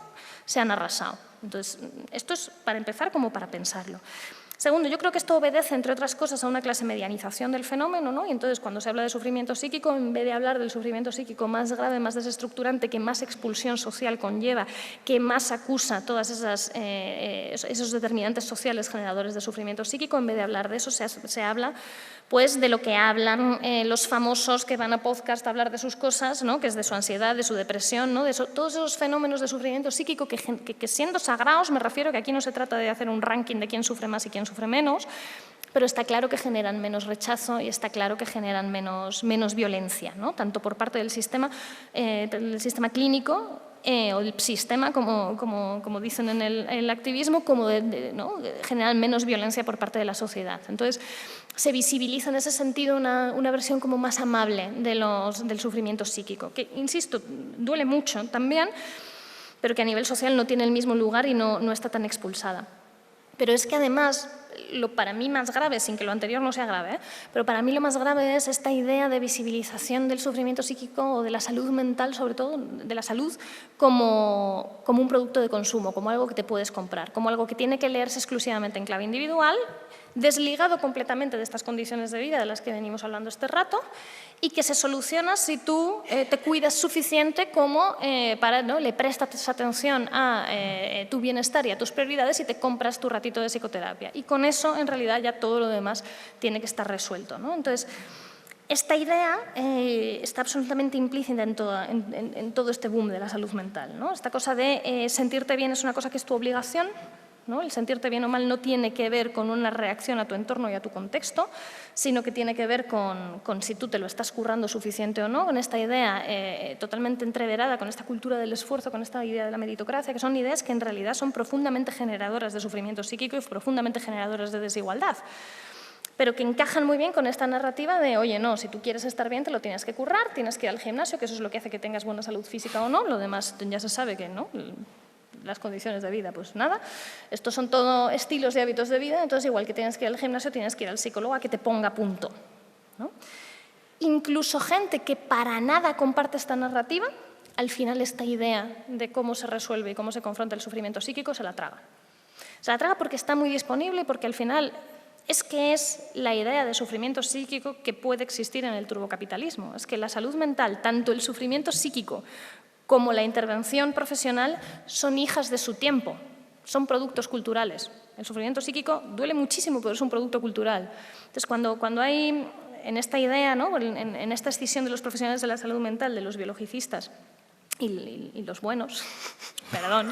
S6: se han arrasado. Entonces, esto es para empezar como para pensarlo. Segundo, yo creo que esto obedece, entre otras cosas, a una clase medianización del fenómeno, ¿no? Y entonces, cuando se habla de sufrimiento psíquico, en vez de hablar del sufrimiento psíquico más grave, más desestructurante, que más expulsión social conlleva, que más acusa todos esos determinantes sociales generadores de sufrimiento psíquico, en vez de hablar de eso, se habla pues de lo que hablan los famosos que van a podcast a hablar de sus cosas, ¿no? Que es de su ansiedad, de su depresión, ¿no? Todos esos fenómenos de sufrimiento psíquico que siendo sagrados, me refiero que aquí no se trata de hacer un ranking de quién sufre más y quién sufre menos, pero está claro que generan menos rechazo y está claro que generan menos violencia, ¿no? Tanto por parte del sistema clínico o el sistema, como dicen en el activismo, como ¿no? generan menos violencia por parte de la sociedad. Entonces, se visibiliza en ese sentido una versión como más amable del sufrimiento psíquico, que, insisto, duele mucho también, pero que a nivel social no tiene el mismo lugar y no está tan expulsada. Pero es que además, lo para mí más grave, sin que lo anterior no sea grave, pero para mí lo más grave es esta idea de visibilización del sufrimiento psíquico o de la salud mental, sobre todo de la salud, como un producto de consumo, como algo que te puedes comprar, como algo que tiene que leerse exclusivamente en clave individual, desligado completamente de estas condiciones de vida de las que venimos hablando este rato, y que se soluciona si tú te cuidas suficiente como para, ¿no? le prestas atención a tu bienestar y a tus prioridades y te compras tu ratito de psicoterapia. Y con eso, en realidad, ya todo lo demás tiene que estar resuelto, ¿no? Entonces, esta idea está absolutamente implícita en todo este boom de la salud mental, ¿no? Esta cosa de sentirte bien es una cosa que es tu obligación, ¿no? El sentirte bien o mal no tiene que ver con una reacción a tu entorno y a tu contexto, sino que tiene que ver con si tú te lo estás currando suficiente o no, con esta idea totalmente entreverada, con esta cultura del esfuerzo, con esta idea de la meritocracia, que son ideas que en realidad son profundamente generadoras de sufrimiento psíquico y profundamente generadoras de desigualdad, pero que encajan muy bien con esta narrativa de, oye, no, si tú quieres estar bien te lo tienes que currar, tienes que ir al gimnasio, que eso es lo que hace que tengas buena salud física o no, lo demás ya se sabe que no, las condiciones de vida, pues nada. Estos son todo estilos y hábitos de vida, entonces igual que tienes que ir al gimnasio, tienes que ir al psicólogo a que te ponga a punto, ¿no? Incluso gente que para nada comparte esta narrativa, al final esta idea de cómo se resuelve y cómo se confronta el sufrimiento psíquico se la traga. Se la traga porque está muy disponible y porque al final es que es la idea de sufrimiento psíquico que puede existir en el turbocapitalismo. Es que la salud mental, tanto el sufrimiento psíquico como la intervención profesional, son hijas de su tiempo, son productos culturales. El sufrimiento psíquico duele muchísimo, pero es un producto cultural. Entonces, cuando hay en esta idea, ¿no? en esta escisión de los profesionales de la salud mental, de los biologicistas y los buenos, perdón,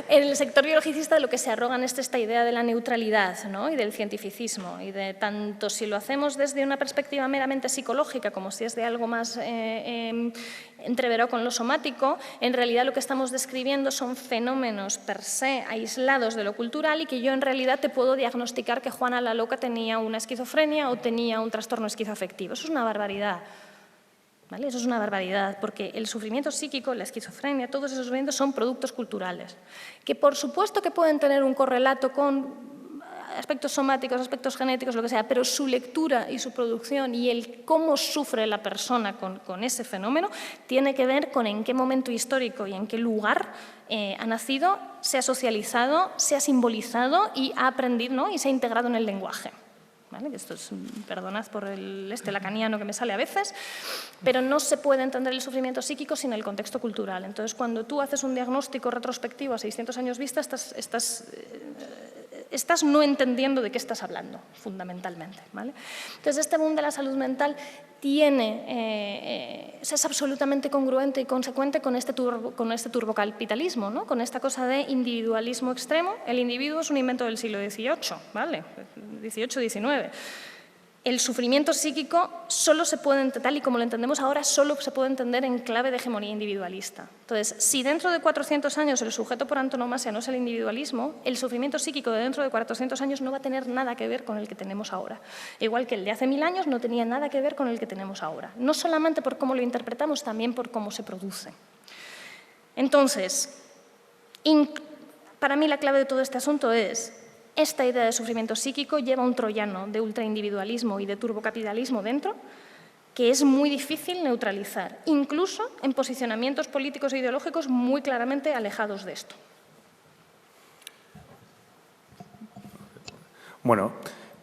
S6: en el sector biologicista lo que se arrogan es esta idea de la neutralidad, ¿no? y del cientificismo, y de tanto si lo hacemos desde una perspectiva meramente psicológica como si es de algo más entreverado con lo somático, en realidad lo que estamos describiendo son fenómenos per se aislados de lo cultural y que yo en realidad te puedo diagnosticar que Juana la loca tenía una esquizofrenia o tenía un trastorno esquizoafectivo. Eso es una barbaridad. ¿Vale? Eso es una barbaridad, porque el sufrimiento psíquico, la esquizofrenia, todos esos sufrimientos son productos culturales, que por supuesto que pueden tener un correlato con aspectos somáticos, aspectos genéticos, lo que sea, pero su lectura y su producción y el cómo sufre la persona con ese fenómeno tiene que ver con en qué momento histórico y en qué lugar ha nacido, se ha socializado, se ha simbolizado y ha aprendido, ¿no? y se ha integrado en el lenguaje. ¿Vale? Esto es, perdonad por el lacaniano que me sale a veces, pero no se puede entender el sufrimiento psíquico sin el contexto cultural. Entonces, cuando tú haces un diagnóstico retrospectivo a 600 años vista, estás no entendiendo de qué estás hablando, fundamentalmente. ¿Vale? Entonces, este boom de la salud mental es absolutamente congruente y consecuente con este turbocapitalismo, ¿no? con esta cosa de individualismo extremo. El individuo es un invento del siglo XVIII, ¿vale? XVIII-XIX. El sufrimiento psíquico solo se puede, tal y como lo entendemos ahora, solo se puede entender en clave de hegemonía individualista. Entonces, si dentro de 400 años el sujeto por antonomasia no es el individualismo, el sufrimiento psíquico de dentro de 400 años no va a tener nada que ver con el que tenemos ahora. Igual que el de hace 1000 años no tenía nada que ver con el que tenemos ahora. No solamente por cómo lo interpretamos, también por cómo se produce. Entonces, para mí la clave de todo este asunto es: esta idea de sufrimiento psíquico lleva un troyano de ultraindividualismo y de turbocapitalismo dentro que es muy difícil neutralizar, incluso en posicionamientos políticos e ideológicos muy claramente alejados de esto.
S5: Bueno,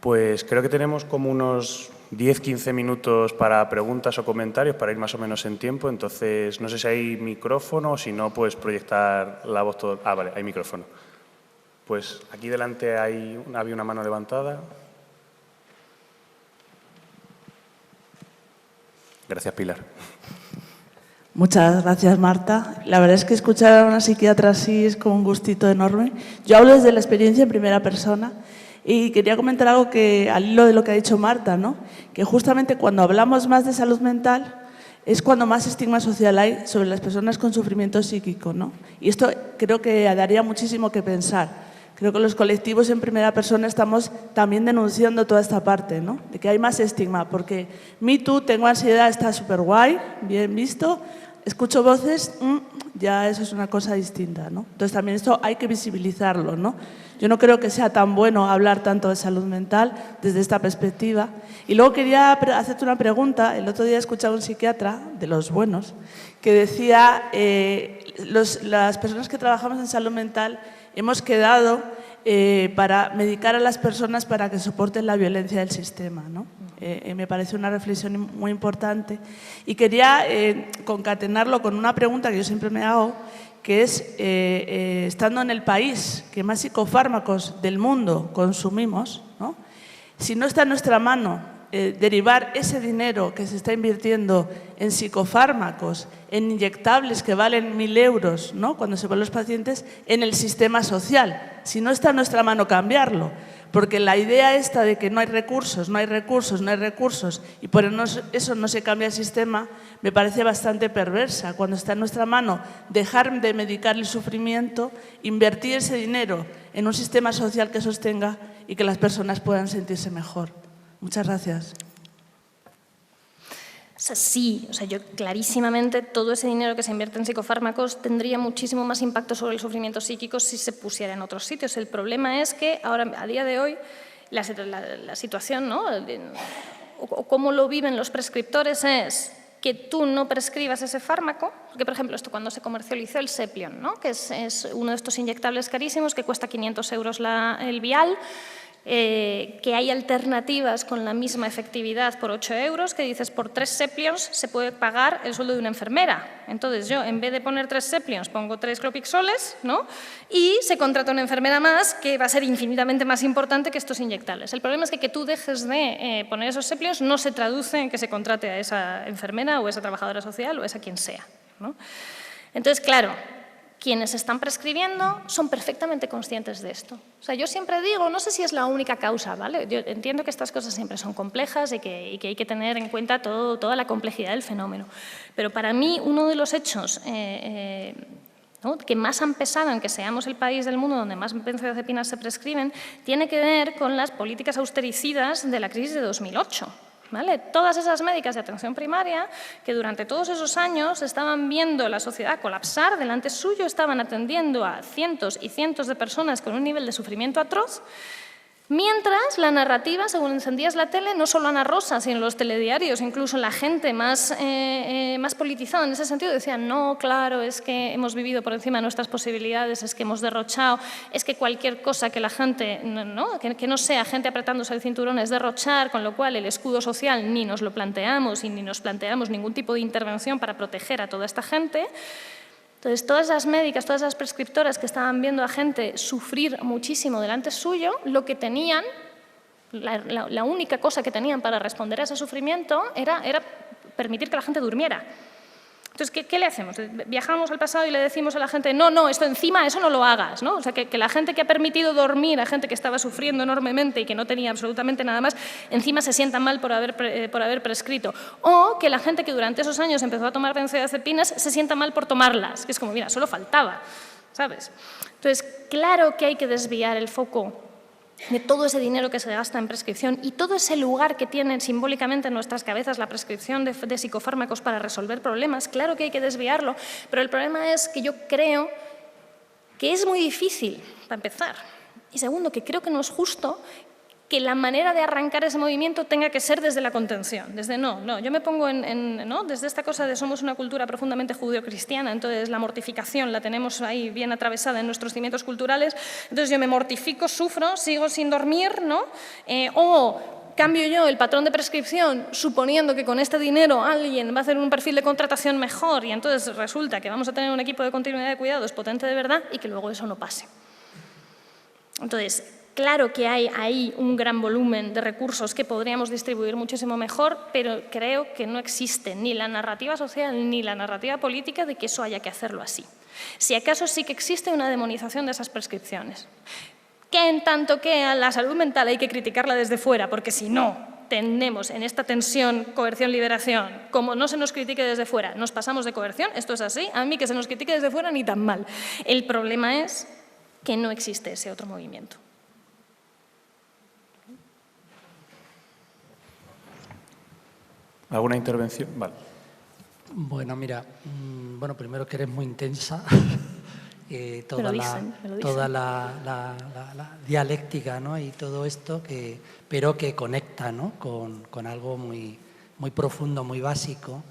S5: pues creo que tenemos como unos 10-15 minutos para preguntas o comentarios, para ir más o menos en tiempo. Entonces, no sé si hay micrófono o si no, pues proyectar la voz todo. Ah, vale, hay micrófono. Pues aquí delante había una mano levantada. Gracias, Pilar.
S7: Muchas gracias, Marta. La verdad es que escuchar a una psiquiatra así es como un gustito enorme. Yo hablo desde la experiencia en primera persona y quería comentar algo que, al hilo de lo que ha dicho Marta, ¿no? Que justamente cuando hablamos más de salud mental es cuando más estigma social hay sobre las personas con sufrimiento psíquico, ¿no? Y esto creo que daría muchísimo que pensar. Creo que los colectivos en primera persona estamos también denunciando toda esta parte, ¿no? De que hay más estigma, porque Me Too, tengo ansiedad, está súper guay, bien visto, escucho voces, ya eso es una cosa distinta, ¿no? Entonces también esto hay que visibilizarlo, ¿no? Yo no creo que sea tan bueno hablar tanto de salud mental desde esta perspectiva. Y luego quería hacerte una pregunta. El otro día escuchaba a un psiquiatra, de los buenos, que decía, las personas que trabajamos en salud mental hemos quedado para medicar a las personas para que soporten la violencia del sistema, ¿no? Me parece una reflexión muy importante. Y quería concatenarlo con una pregunta que yo siempre me hago, que es, estando en el país que más psicofármacos del mundo consumimos, ¿no? Si no está en nuestra mano derivar ese dinero que se está invirtiendo en psicofármacos, en inyectables que valen 1.000 euros, ¿no? Cuando se van los pacientes, en el sistema social, si no está en nuestra mano cambiarlo. Porque la idea esta de que no hay recursos, no hay recursos, no hay recursos, y por eso no se cambia el sistema, me parece bastante perversa. Cuando está en nuestra mano dejar de medicar el sufrimiento, invertir ese dinero en un sistema social que sostenga y que las personas puedan sentirse mejor. Muchas gracias.
S6: O sea, sí, yo clarísimamente todo ese dinero que se invierte en psicofármacos tendría muchísimo más impacto sobre el sufrimiento psíquico si se pusiera en otros sitios. El problema es que ahora, a día de hoy, la situación, ¿no? O cómo lo viven los prescriptores es que tú no prescribas ese fármaco, porque, por ejemplo, esto cuando se comercializó el Seplion, ¿no? Que es uno de estos inyectables carísimos que cuesta 500 euros el vial, que hay alternativas con la misma efectividad por 8 euros, que dices por 3 Seplions se puede pagar el sueldo de una enfermera. Entonces yo, en vez de poner 3 Seplions, pongo 3 clopixoles, ¿no? Y se contrata una enfermera más que va a ser infinitamente más importante que estos inyectables. El problema es que tú dejes de poner esos Seplions no se traduce en que se contrate a esa enfermera o a esa trabajadora social o a esa quien sea, ¿no? Entonces, claro, quienes están prescribiendo son perfectamente conscientes de esto. O sea, yo siempre digo, no sé si es la única causa, ¿vale? Yo entiendo que estas cosas siempre son complejas y que hay que tener en cuenta toda la complejidad del fenómeno. Pero para mí, uno de los hechos ¿no? que más han pesado en que seamos el país del mundo donde más benzodiazepinas se prescriben, tiene que ver con las políticas austericidas de la crisis de 2008. ¿Vale? Todas esas médicas de atención primaria que durante todos esos años estaban viendo la sociedad colapsar delante suyo, estaban atendiendo a cientos y cientos de personas con un nivel de sufrimiento atroz, mientras la narrativa, según encendías la tele, no solo Ana Rosa, sino los telediarios, incluso la gente más politizada en ese sentido, decían, no, claro, es que hemos vivido por encima de nuestras posibilidades, es que hemos derrochado, es que cualquier cosa que la gente, ¿no? que no sea gente apretándose el cinturón es derrochar, con lo cual el escudo social ni nos lo planteamos y ni nos planteamos ningún tipo de intervención para proteger a toda esta gente. Entonces, todas las médicas, todas las prescriptoras que estaban viendo a gente sufrir muchísimo delante suyo, lo que tenían, la única cosa que tenían para responder a ese sufrimiento era permitir que la gente durmiera. Entonces, ¿qué le hacemos? Viajamos al pasado y le decimos a la gente, no, esto encima, eso no lo hagas, ¿no? O sea, que la gente que ha permitido dormir a gente que estaba sufriendo enormemente y que no tenía absolutamente nada más, encima se sienta mal por haber prescrito. O que la gente que durante esos años empezó a tomar benzodiazepinas se sienta mal por tomarlas, que es como, mira, solo faltaba, ¿sabes? Entonces, claro que hay que desviar el foco de todo ese dinero que se gasta en prescripción y todo ese lugar que tiene simbólicamente en nuestras cabezas la prescripción de psicofármacos para resolver problemas, claro que hay que desviarlo, pero el problema es que yo creo que es muy difícil, para empezar, y segundo, que creo que no es justo que la manera de arrancar ese movimiento tenga que ser desde la contención, desde yo me pongo ¿no? desde esta cosa de somos una cultura profundamente judeocristiana, entonces la mortificación la tenemos ahí bien atravesada en nuestros cimientos culturales, entonces yo me mortifico, sufro, sigo sin dormir, ¿no? O cambio yo el patrón de prescripción suponiendo que con este dinero alguien va a hacer un perfil de contratación mejor y entonces resulta que vamos a tener un equipo de continuidad de cuidados potente de verdad y que luego eso no pase. Entonces, Claro que hay ahí un gran volumen de recursos que podríamos distribuir muchísimo mejor, pero creo que no existe ni la narrativa social ni la narrativa política de que eso haya que hacerlo así. Si acaso sí que existe una demonización de esas prescripciones. Que en tanto que a la salud mental hay que criticarla desde fuera, porque si no tenemos en esta tensión coerción-liberación, como no se nos critique desde fuera, nos pasamos de coerción, esto es así, a mí que se nos critique desde fuera ni tan mal. El problema es que no existe ese otro movimiento.
S5: ¿Alguna intervención? Vale.
S8: Bueno, mira, primero que eres muy intensa, toda la dialéctica, ¿no? Y todo esto, pero que conecta, ¿no? con algo muy, muy profundo, muy básico.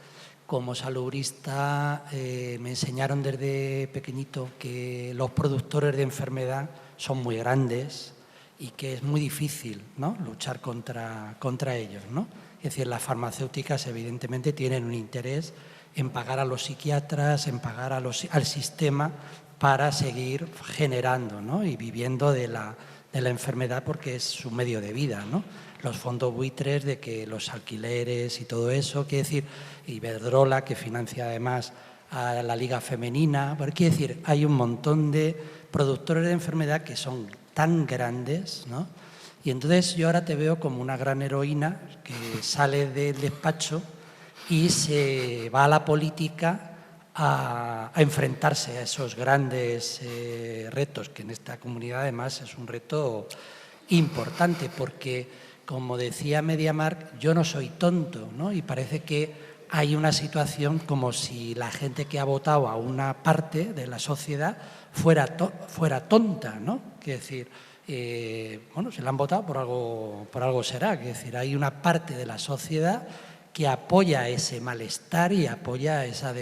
S8: Como salubrista me enseñaron desde pequeñito que los productores de enfermedad son muy grandes y que es muy difícil, ¿no? luchar contra ellos, ¿no? Es decir, las farmacéuticas evidentemente tienen un interés en pagar a los psiquiatras, en pagar al sistema para seguir generando, ¿no? y viviendo de la enfermedad porque es su medio de vida, ¿no? Los fondos buitres de que los alquileres y todo eso, quiere decir, Iberdrola, que financia además a la Liga Femenina, quiere decir, hay un montón de productores de enfermedad que son tan grandes, ¿no? Y entonces yo ahora te veo como una gran heroína que sale del despacho y se va a la política a enfrentarse a esos grandes retos, que en esta comunidad además es un reto importante, porque, como decía MediaMarkt, yo no soy tonto, ¿no? Y parece que hay una situación como si la gente que ha votado a una parte de la sociedad fuera tonta, ¿no? Quiere decir, se la han votado por algo será. Es decir, hay una parte de la sociedad que apoya ese malestar y apoya esa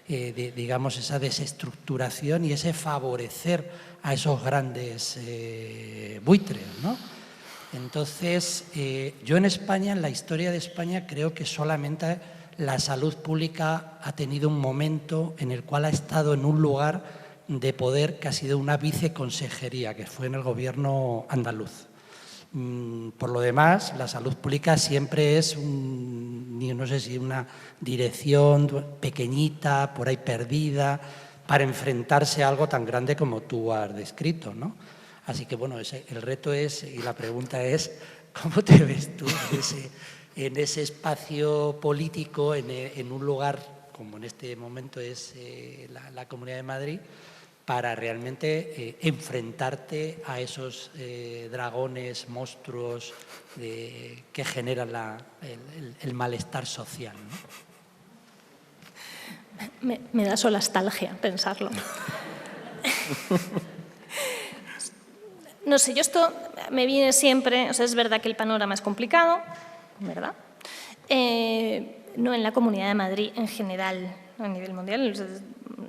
S8: esa desestructuración y ese favorecer a esos grandes buitres, ¿no? Entonces, yo en España, en la historia de España, creo que solamente la salud pública ha tenido un momento en el cual ha estado en un lugar de poder que ha sido una viceconsejería, que fue en el gobierno andaluz. Por lo demás, la salud pública siempre es, no sé si una dirección pequeñita, por ahí perdida, para enfrentarse a algo tan grande como tú has descrito, ¿no? Así que, bueno, el reto es, y la pregunta es, ¿cómo te ves tú en ese espacio político, en un lugar como en este momento es la Comunidad de Madrid, para realmente enfrentarte a esos dragones, monstruos que generan el malestar social, ¿no?
S6: Me da solastalgia pensarlo. No sé, yo esto me viene siempre, o sea, es verdad que el panorama es complicado, ¿verdad? No en la Comunidad de Madrid en general, a nivel mundial,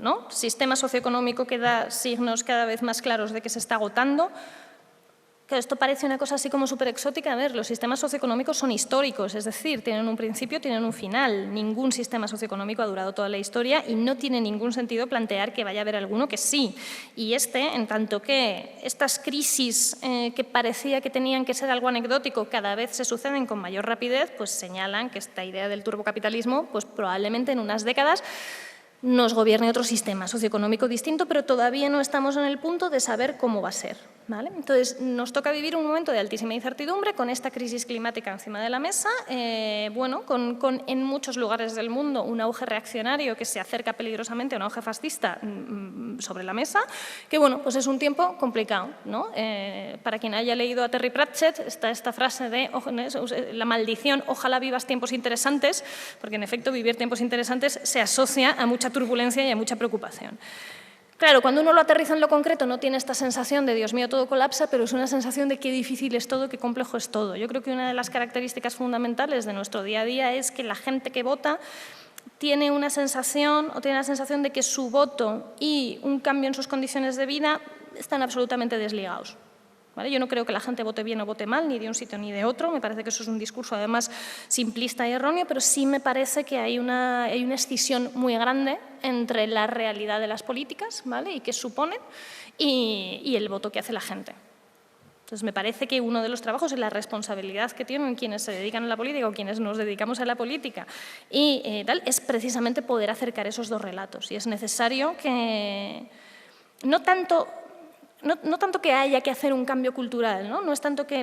S6: ¿no? Sistema socioeconómico que da signos cada vez más claros de que se está agotando. Claro, esto parece una cosa así como súper exótica. A ver, los sistemas socioeconómicos son históricos, es decir, tienen un principio, tienen un final. Ningún sistema socioeconómico ha durado toda la historia y no tiene ningún sentido plantear que vaya a haber alguno que sí. Y en tanto que estas crisis que parecía que tenían que ser algo anecdótico cada vez se suceden con mayor rapidez, pues señalan que esta idea del turbocapitalismo, pues probablemente en unas décadas nos gobierne otro sistema socioeconómico distinto, pero todavía no estamos en el punto de saber cómo va a ser, ¿vale? Entonces, nos toca vivir un momento de altísima incertidumbre con esta crisis climática encima de la mesa, con en muchos lugares del mundo un auge reaccionario que se acerca peligrosamente a un auge fascista sobre la mesa, que bueno, pues es un tiempo complicado, ¿no? Para quien haya leído a Terry Pratchett, está esta frase de la maldición, ojalá vivas tiempos interesantes, porque en efecto vivir tiempos interesantes se asocia a mucha turbulencia y a mucha preocupación. Claro, cuando uno lo aterriza en lo concreto no tiene esta sensación de Dios mío, todo colapsa, pero es una sensación de qué difícil es todo, qué complejo es todo. Yo creo que una de las características fundamentales de nuestro día a día es que la gente que vota tiene una sensación de que su voto y un cambio en sus condiciones de vida están absolutamente desligados. ¿Vale? Yo no creo que la gente vote bien o vote mal, ni de un sitio ni de otro. Me parece que eso es un discurso además simplista y erróneo, pero sí me parece que hay una escisión muy grande entre la realidad de las políticas, ¿vale? y qué suponen y el voto que hace la gente. Entonces, me parece que uno de los trabajos y la responsabilidad que tienen quienes se dedican a la política o quienes nos dedicamos a la política y tal, es precisamente poder acercar esos dos relatos. Y es necesario que no tanto que haya que hacer un cambio cultural, no es tanto que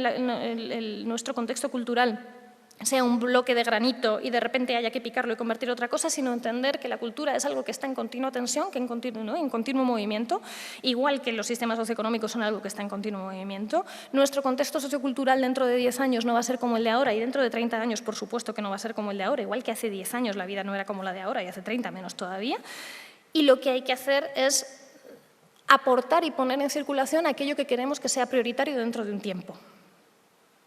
S6: nuestro contexto cultural sea un bloque de granito y de repente haya que picarlo y convertirlo en otra cosa, sino entender que la cultura es algo que está en continua tensión, que en continuo movimiento, igual que los sistemas socioeconómicos son algo que está en continuo movimiento. Nuestro contexto sociocultural dentro de 10 años no va a ser como el de ahora y dentro de 30 años, por supuesto, que no va a ser como el de ahora, igual que hace 10 años la vida no era como la de ahora y hace 30 menos todavía. Y lo que hay que hacer es aportar y poner en circulación aquello que queremos que sea prioritario dentro de un tiempo.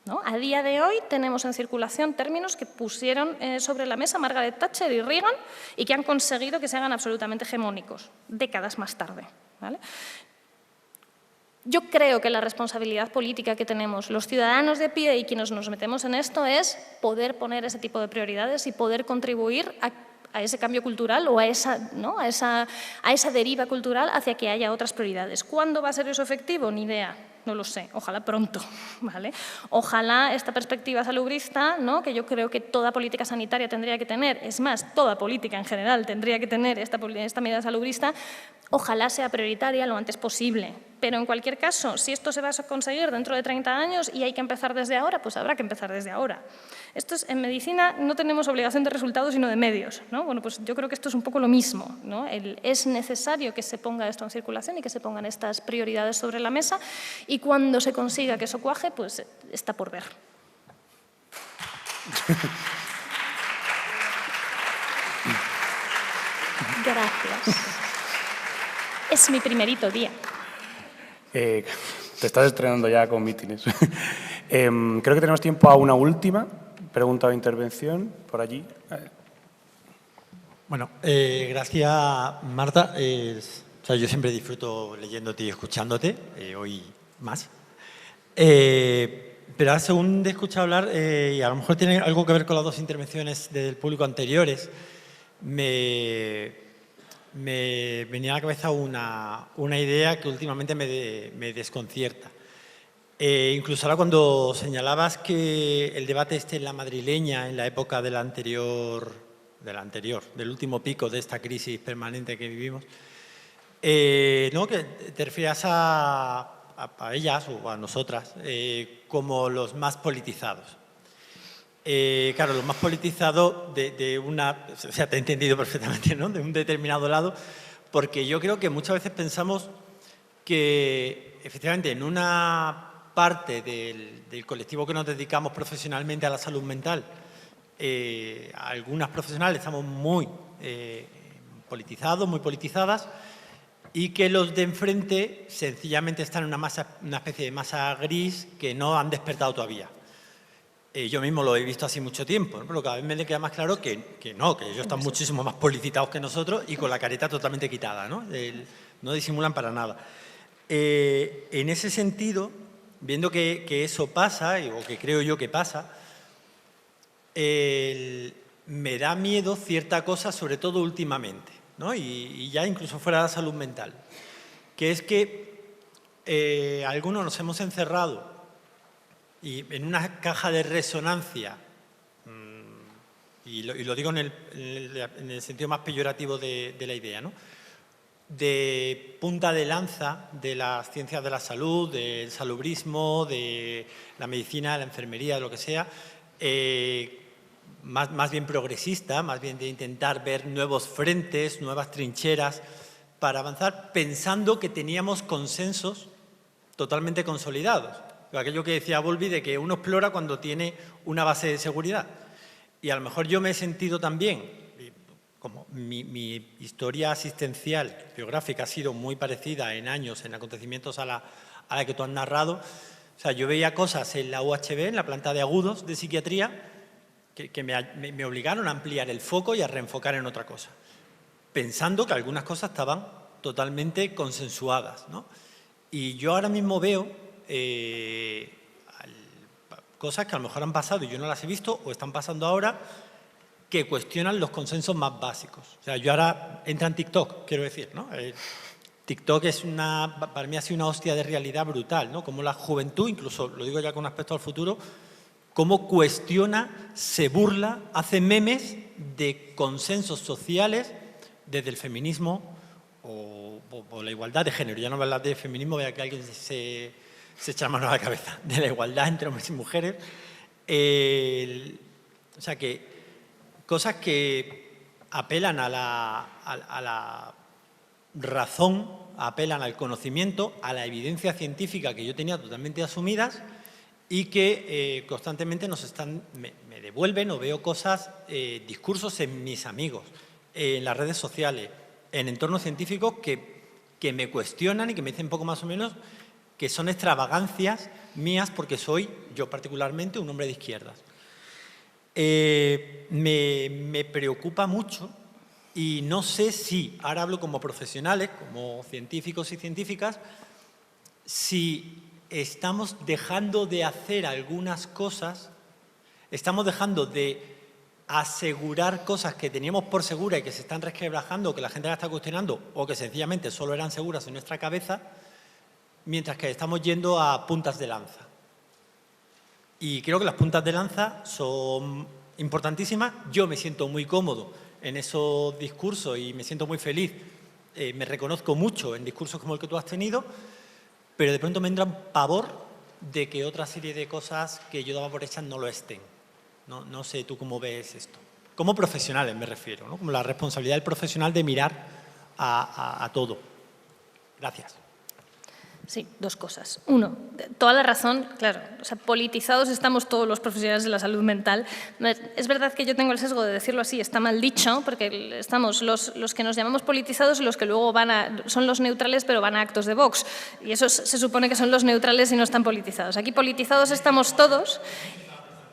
S6: ¿No? A día de hoy tenemos en circulación términos que pusieron sobre la mesa Margaret Thatcher y Reagan y que han conseguido que se hagan absolutamente hegemónicos, décadas más tarde. ¿Vale? Yo creo que la responsabilidad política que tenemos los ciudadanos de a pie y quienes nos metemos en esto es poder poner ese tipo de prioridades y poder contribuir a ese cambio cultural o a esa deriva cultural hacia que haya otras prioridades. ¿Cuándo va a ser eso efectivo? Ni idea. No lo sé, ojalá pronto, ¿vale? Ojalá esta perspectiva salubrista, ¿no?, que yo creo que toda política sanitaria tendría que tener, es más, toda política en general tendría que tener esta medida salubrista, ojalá sea prioritaria lo antes posible. Pero en cualquier caso, si esto se va a conseguir dentro de 30 años y hay que empezar desde ahora, pues habrá que empezar desde ahora. En medicina no tenemos obligación de resultados, sino de medios, ¿no? Bueno, pues yo creo que esto es un poco lo mismo, ¿no? Es necesario que se ponga esto en circulación y que se pongan estas prioridades sobre la mesa y cuando se consiga que eso cuaje, pues está por ver. Gracias. Es mi primerito día.
S5: Te estás estrenando ya con mítines. Creo que tenemos tiempo a una última pregunta o intervención por allí.
S9: Bueno, gracias, Marta. Yo siempre disfruto leyéndote y escuchándote, hoy más. Pero ahora, según te he escuchado hablar, y a lo mejor tiene algo que ver con las dos intervenciones del público anteriores, me venía a la cabeza una idea que últimamente me desconcierta. Incluso ahora cuando señalabas que el debate en la madrileña, en la época del último pico de esta crisis permanente que vivimos, ¿no?, que te refieras a ellas o a nosotras como los más politizados. Claro, los más politizados te he entendido perfectamente, ¿no?, de un determinado lado, porque yo creo que muchas veces pensamos que efectivamente en una parte del colectivo que nos dedicamos profesionalmente a la salud mental, algunas profesionales estamos muy politizados, muy politizadas, y que los de enfrente sencillamente están en una especie de masa gris que no han despertado todavía. Yo mismo lo he visto así mucho tiempo, ¿no? Pero cada vez me queda más claro que ellos están muchísimo más politizados que nosotros y con la careta totalmente quitada, ¿no? No disimulan para nada. En ese sentido, viendo que eso pasa, o que creo yo que pasa, me da miedo cierta cosa, sobre todo últimamente, ¿no? Y ya incluso fuera de la salud mental, que es que algunos nos hemos encerrado y en una caja de resonancia, y lo digo en el sentido más peyorativo de la idea, ¿no?, de punta de lanza de las ciencias de la salud, del salubrismo, de la medicina, la enfermería, de lo que sea, más bien progresista, más bien de intentar ver nuevos frentes, nuevas trincheras para avanzar, pensando que teníamos consensos totalmente consolidados. Aquello que decía Bowlby de que uno explora cuando tiene una base de seguridad. Y a lo mejor yo me he sentido también, como mi historia asistencial biográfica ha sido muy parecida en años, en acontecimientos a la que tú has narrado. O sea, yo veía cosas en la UHB, en la planta de agudos de psiquiatría, que me obligaron a ampliar el foco y a reenfocar en otra cosa, pensando que algunas cosas estaban totalmente consensuadas, ¿no? Y yo ahora mismo veo cosas que a lo mejor han pasado y yo no las he visto o están pasando ahora, que cuestionan los consensos más básicos. O sea, yo ahora entro en TikTok, quiero decir, ¿no? TikTok es para mí ha sido una hostia de realidad brutal, ¿no? Como la juventud, incluso lo digo ya con respecto al futuro, cómo cuestiona, se burla, hace memes de consensos sociales desde el feminismo o la igualdad de género. Ya no voy a hablar de feminismo, vea que alguien se echa la mano a la cabeza, de la igualdad entre hombres y mujeres. O sea que cosas que apelan a la razón, apelan al conocimiento, a la evidencia científica que yo tenía totalmente asumidas y que constantemente me devuelven o veo cosas, discursos en mis amigos, en las redes sociales, en entornos científicos que me cuestionan y que me dicen poco más o menos que son extravagancias mías porque soy, yo particularmente, un hombre de izquierdas. Me preocupa mucho y no sé si, ahora hablo como profesionales, como científicos y científicas, si estamos dejando de hacer algunas cosas, estamos dejando de asegurar cosas que teníamos por seguras y que se están resquebrajando, o que la gente la está cuestionando, o que sencillamente solo eran seguras en nuestra cabeza, mientras que estamos yendo a puntas de lanza. Y creo que las puntas de lanza son importantísimas. Yo me siento muy cómodo en esos discursos y me siento muy feliz. Me reconozco mucho en discursos como el que tú has tenido, pero de pronto me entra un pavor de que otra serie de cosas que yo daba por hechas no lo estén. No sé tú cómo ves esto. Como profesionales me refiero, ¿no? Como la responsabilidad del profesional de mirar a todo. Gracias.
S6: Sí, dos cosas. Uno, toda la razón, claro, o sea, politizados estamos todos los profesionales de la salud mental. Es verdad que yo tengo el sesgo de decirlo así, está mal dicho, porque estamos los que nos llamamos politizados y los que luego son los neutrales pero van a actos de Vox. Y esos se supone que son los neutrales y no están politizados. Aquí politizados estamos todos.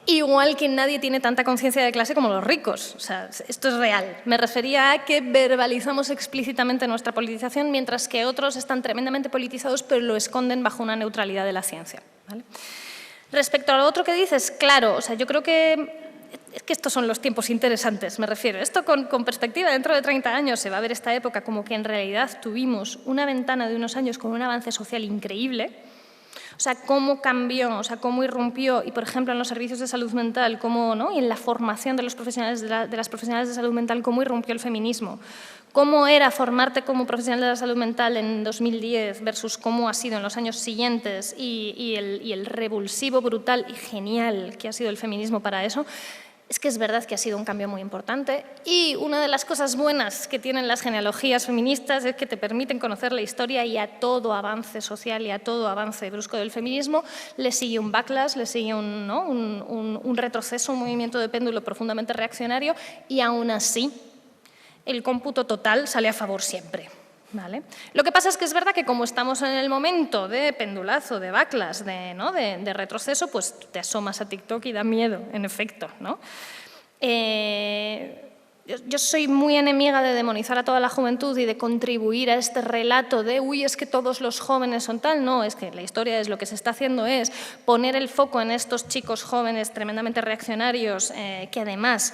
S6: Igual que nadie tiene tanta conciencia de clase como los ricos. O sea, esto es real. Me refería a que verbalizamos explícitamente nuestra politización, mientras que otros están tremendamente politizados, pero lo esconden bajo una neutralidad de la ciencia, ¿vale? Respecto a lo otro que dices, claro, o sea, yo creo que estos son los tiempos interesantes, me refiero. Esto con perspectiva, dentro de 30 años se va a ver esta época como que en realidad tuvimos una ventana de unos años con un avance social increíble. O sea, cómo cambió, o sea, cómo irrumpió, y por ejemplo en los servicios de salud mental, cómo, ¿no? Y en la formación de los profesionales de las profesionales de salud mental, cómo irrumpió el feminismo. Cómo era formarte como profesional de la salud mental en 2010 versus cómo ha sido en los años siguientes y el revulsivo, brutal y genial que ha sido el feminismo para eso. Es que es verdad que ha sido un cambio muy importante y una de las cosas buenas que tienen las genealogías feministas es que te permiten conocer la historia y a todo avance social y a todo avance brusco del feminismo le sigue un backlash, le sigue un retroceso, un movimiento de péndulo profundamente reaccionario y aún así el cómputo total sale a favor siempre. ¿Vale? Lo que pasa es que es verdad que como estamos en el momento de pendulazo, de backlash, de retroceso, pues te asomas a TikTok y da miedo, en efecto, ¿no? Yo soy muy enemiga de demonizar a toda la juventud y de contribuir a este relato de uy, es que todos los jóvenes son tal. No, es que la historia es lo que se está haciendo es poner el foco en estos chicos jóvenes tremendamente reaccionarios que además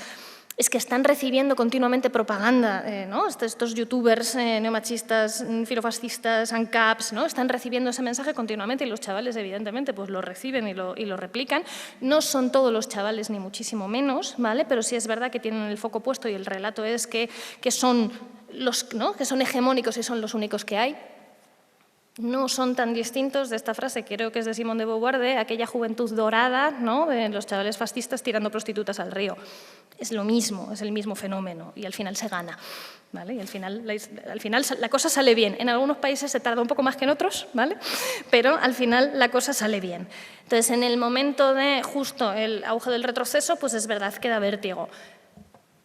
S6: es que están recibiendo continuamente propaganda, ¿no? Estos youtubers neomachistas, filofascistas, ANCAPs, ¿no? Están recibiendo ese mensaje continuamente y los chavales, evidentemente, pues lo reciben y lo replican. No son todos los chavales, ni muchísimo menos, ¿vale? Pero sí es verdad que tienen el foco puesto y el relato es que son que son hegemónicos y son los únicos que hay. No son tan distintos de esta frase, creo que es de Simone de Beauvoir, de aquella juventud dorada, ¿no? De los chavales fascistas tirando prostitutas al río. Es lo mismo, es el mismo fenómeno y al final se gana, ¿vale? Y al final la cosa sale bien. En algunos países se tarda un poco más que en otros, ¿vale? Pero al final la cosa sale bien. Entonces, en el momento de justo el auge del retroceso, pues es verdad que da vértigo.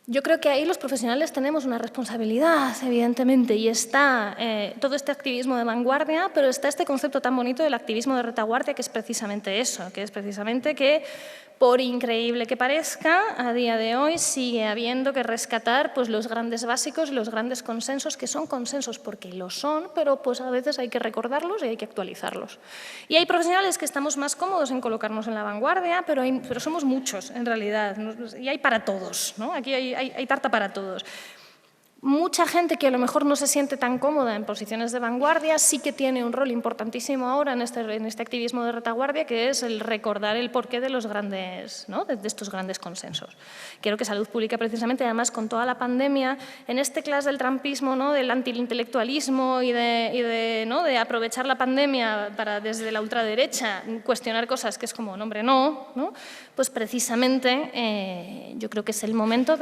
S6: Yo creo que ahí los profesionales tenemos una responsabilidad, evidentemente, y está todo este activismo de vanguardia, pero está este concepto tan bonito del activismo de retaguardia, que es precisamente eso, que es precisamente que, por increíble que parezca, a día de hoy sigue habiendo que rescatar pues, los grandes básicos, los grandes consensos, que son consensos porque lo son, pero pues a veces hay que recordarlos y hay que actualizarlos. Y hay profesionales que estamos más cómodos en colocarnos en la vanguardia, pero somos muchos en realidad, y hay para todos, ¿no? Aquí hay tarta para todos. Mucha gente que a lo mejor no se siente tan cómoda en posiciones de vanguardia sí que tiene un rol importantísimo ahora en este activismo de retaguardia, que es el recordar el porqué de los grandes, ¿no? de estos grandes consensos. Creo que Salud Pública, precisamente, además con toda la pandemia, en este clash del trumpismo, ¿no? del antiintelectualismo y de aprovechar la pandemia para desde la ultraderecha cuestionar cosas que es como, no, hombre, no, pues precisamente yo creo que es el momento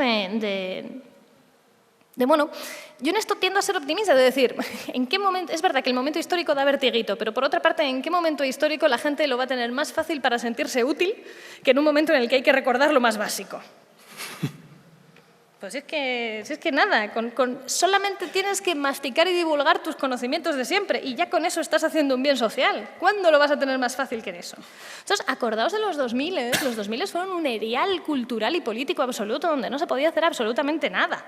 S6: bueno, yo en esto tiendo a ser optimista, de decir, ¿en qué momento? Es verdad que el momento histórico da vertiguito, pero por otra parte, ¿en qué momento histórico la gente lo va a tener más fácil para sentirse útil que en un momento en el que hay que recordar lo más básico? Pues es que nada, solamente tienes que masticar y divulgar tus conocimientos de siempre y ya con eso estás haciendo un bien social. ¿Cuándo lo vas a tener más fácil que en eso? Entonces, acordaos de los 2000, los 2000 fueron un erial cultural y político absoluto donde no se podía hacer absolutamente nada.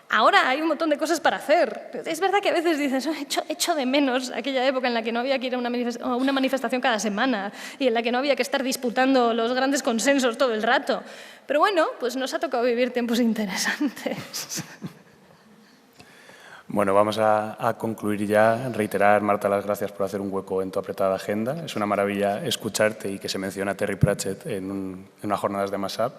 S6: Ahora hay un montón de cosas para hacer. Es verdad que a veces dices, echo de menos aquella época en la que no había que ir a una manifestación cada semana y en la que no había que estar disputando los grandes consensos todo el rato. Pero bueno, pues nos ha tocado vivir tiempos interesantes.
S5: Bueno, vamos a concluir ya. Reiterar, Marta, las gracias por hacer un hueco en tu apretada agenda. Es una maravilla escucharte y que se mencione a Terry Pratchett en unas jornadas de MASAP.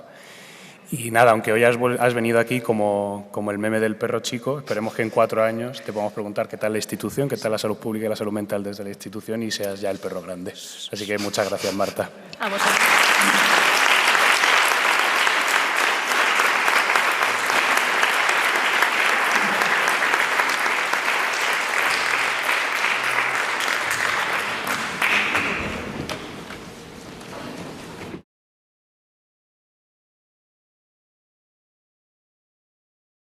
S5: Y nada, aunque hoy has venido aquí como el meme del perro chico, esperemos que en 4 años te podamos preguntar qué tal la institución, qué tal la salud pública y la salud mental desde la institución y seas ya el perro grande. Así que muchas gracias, Marta.
S6: A vosotros.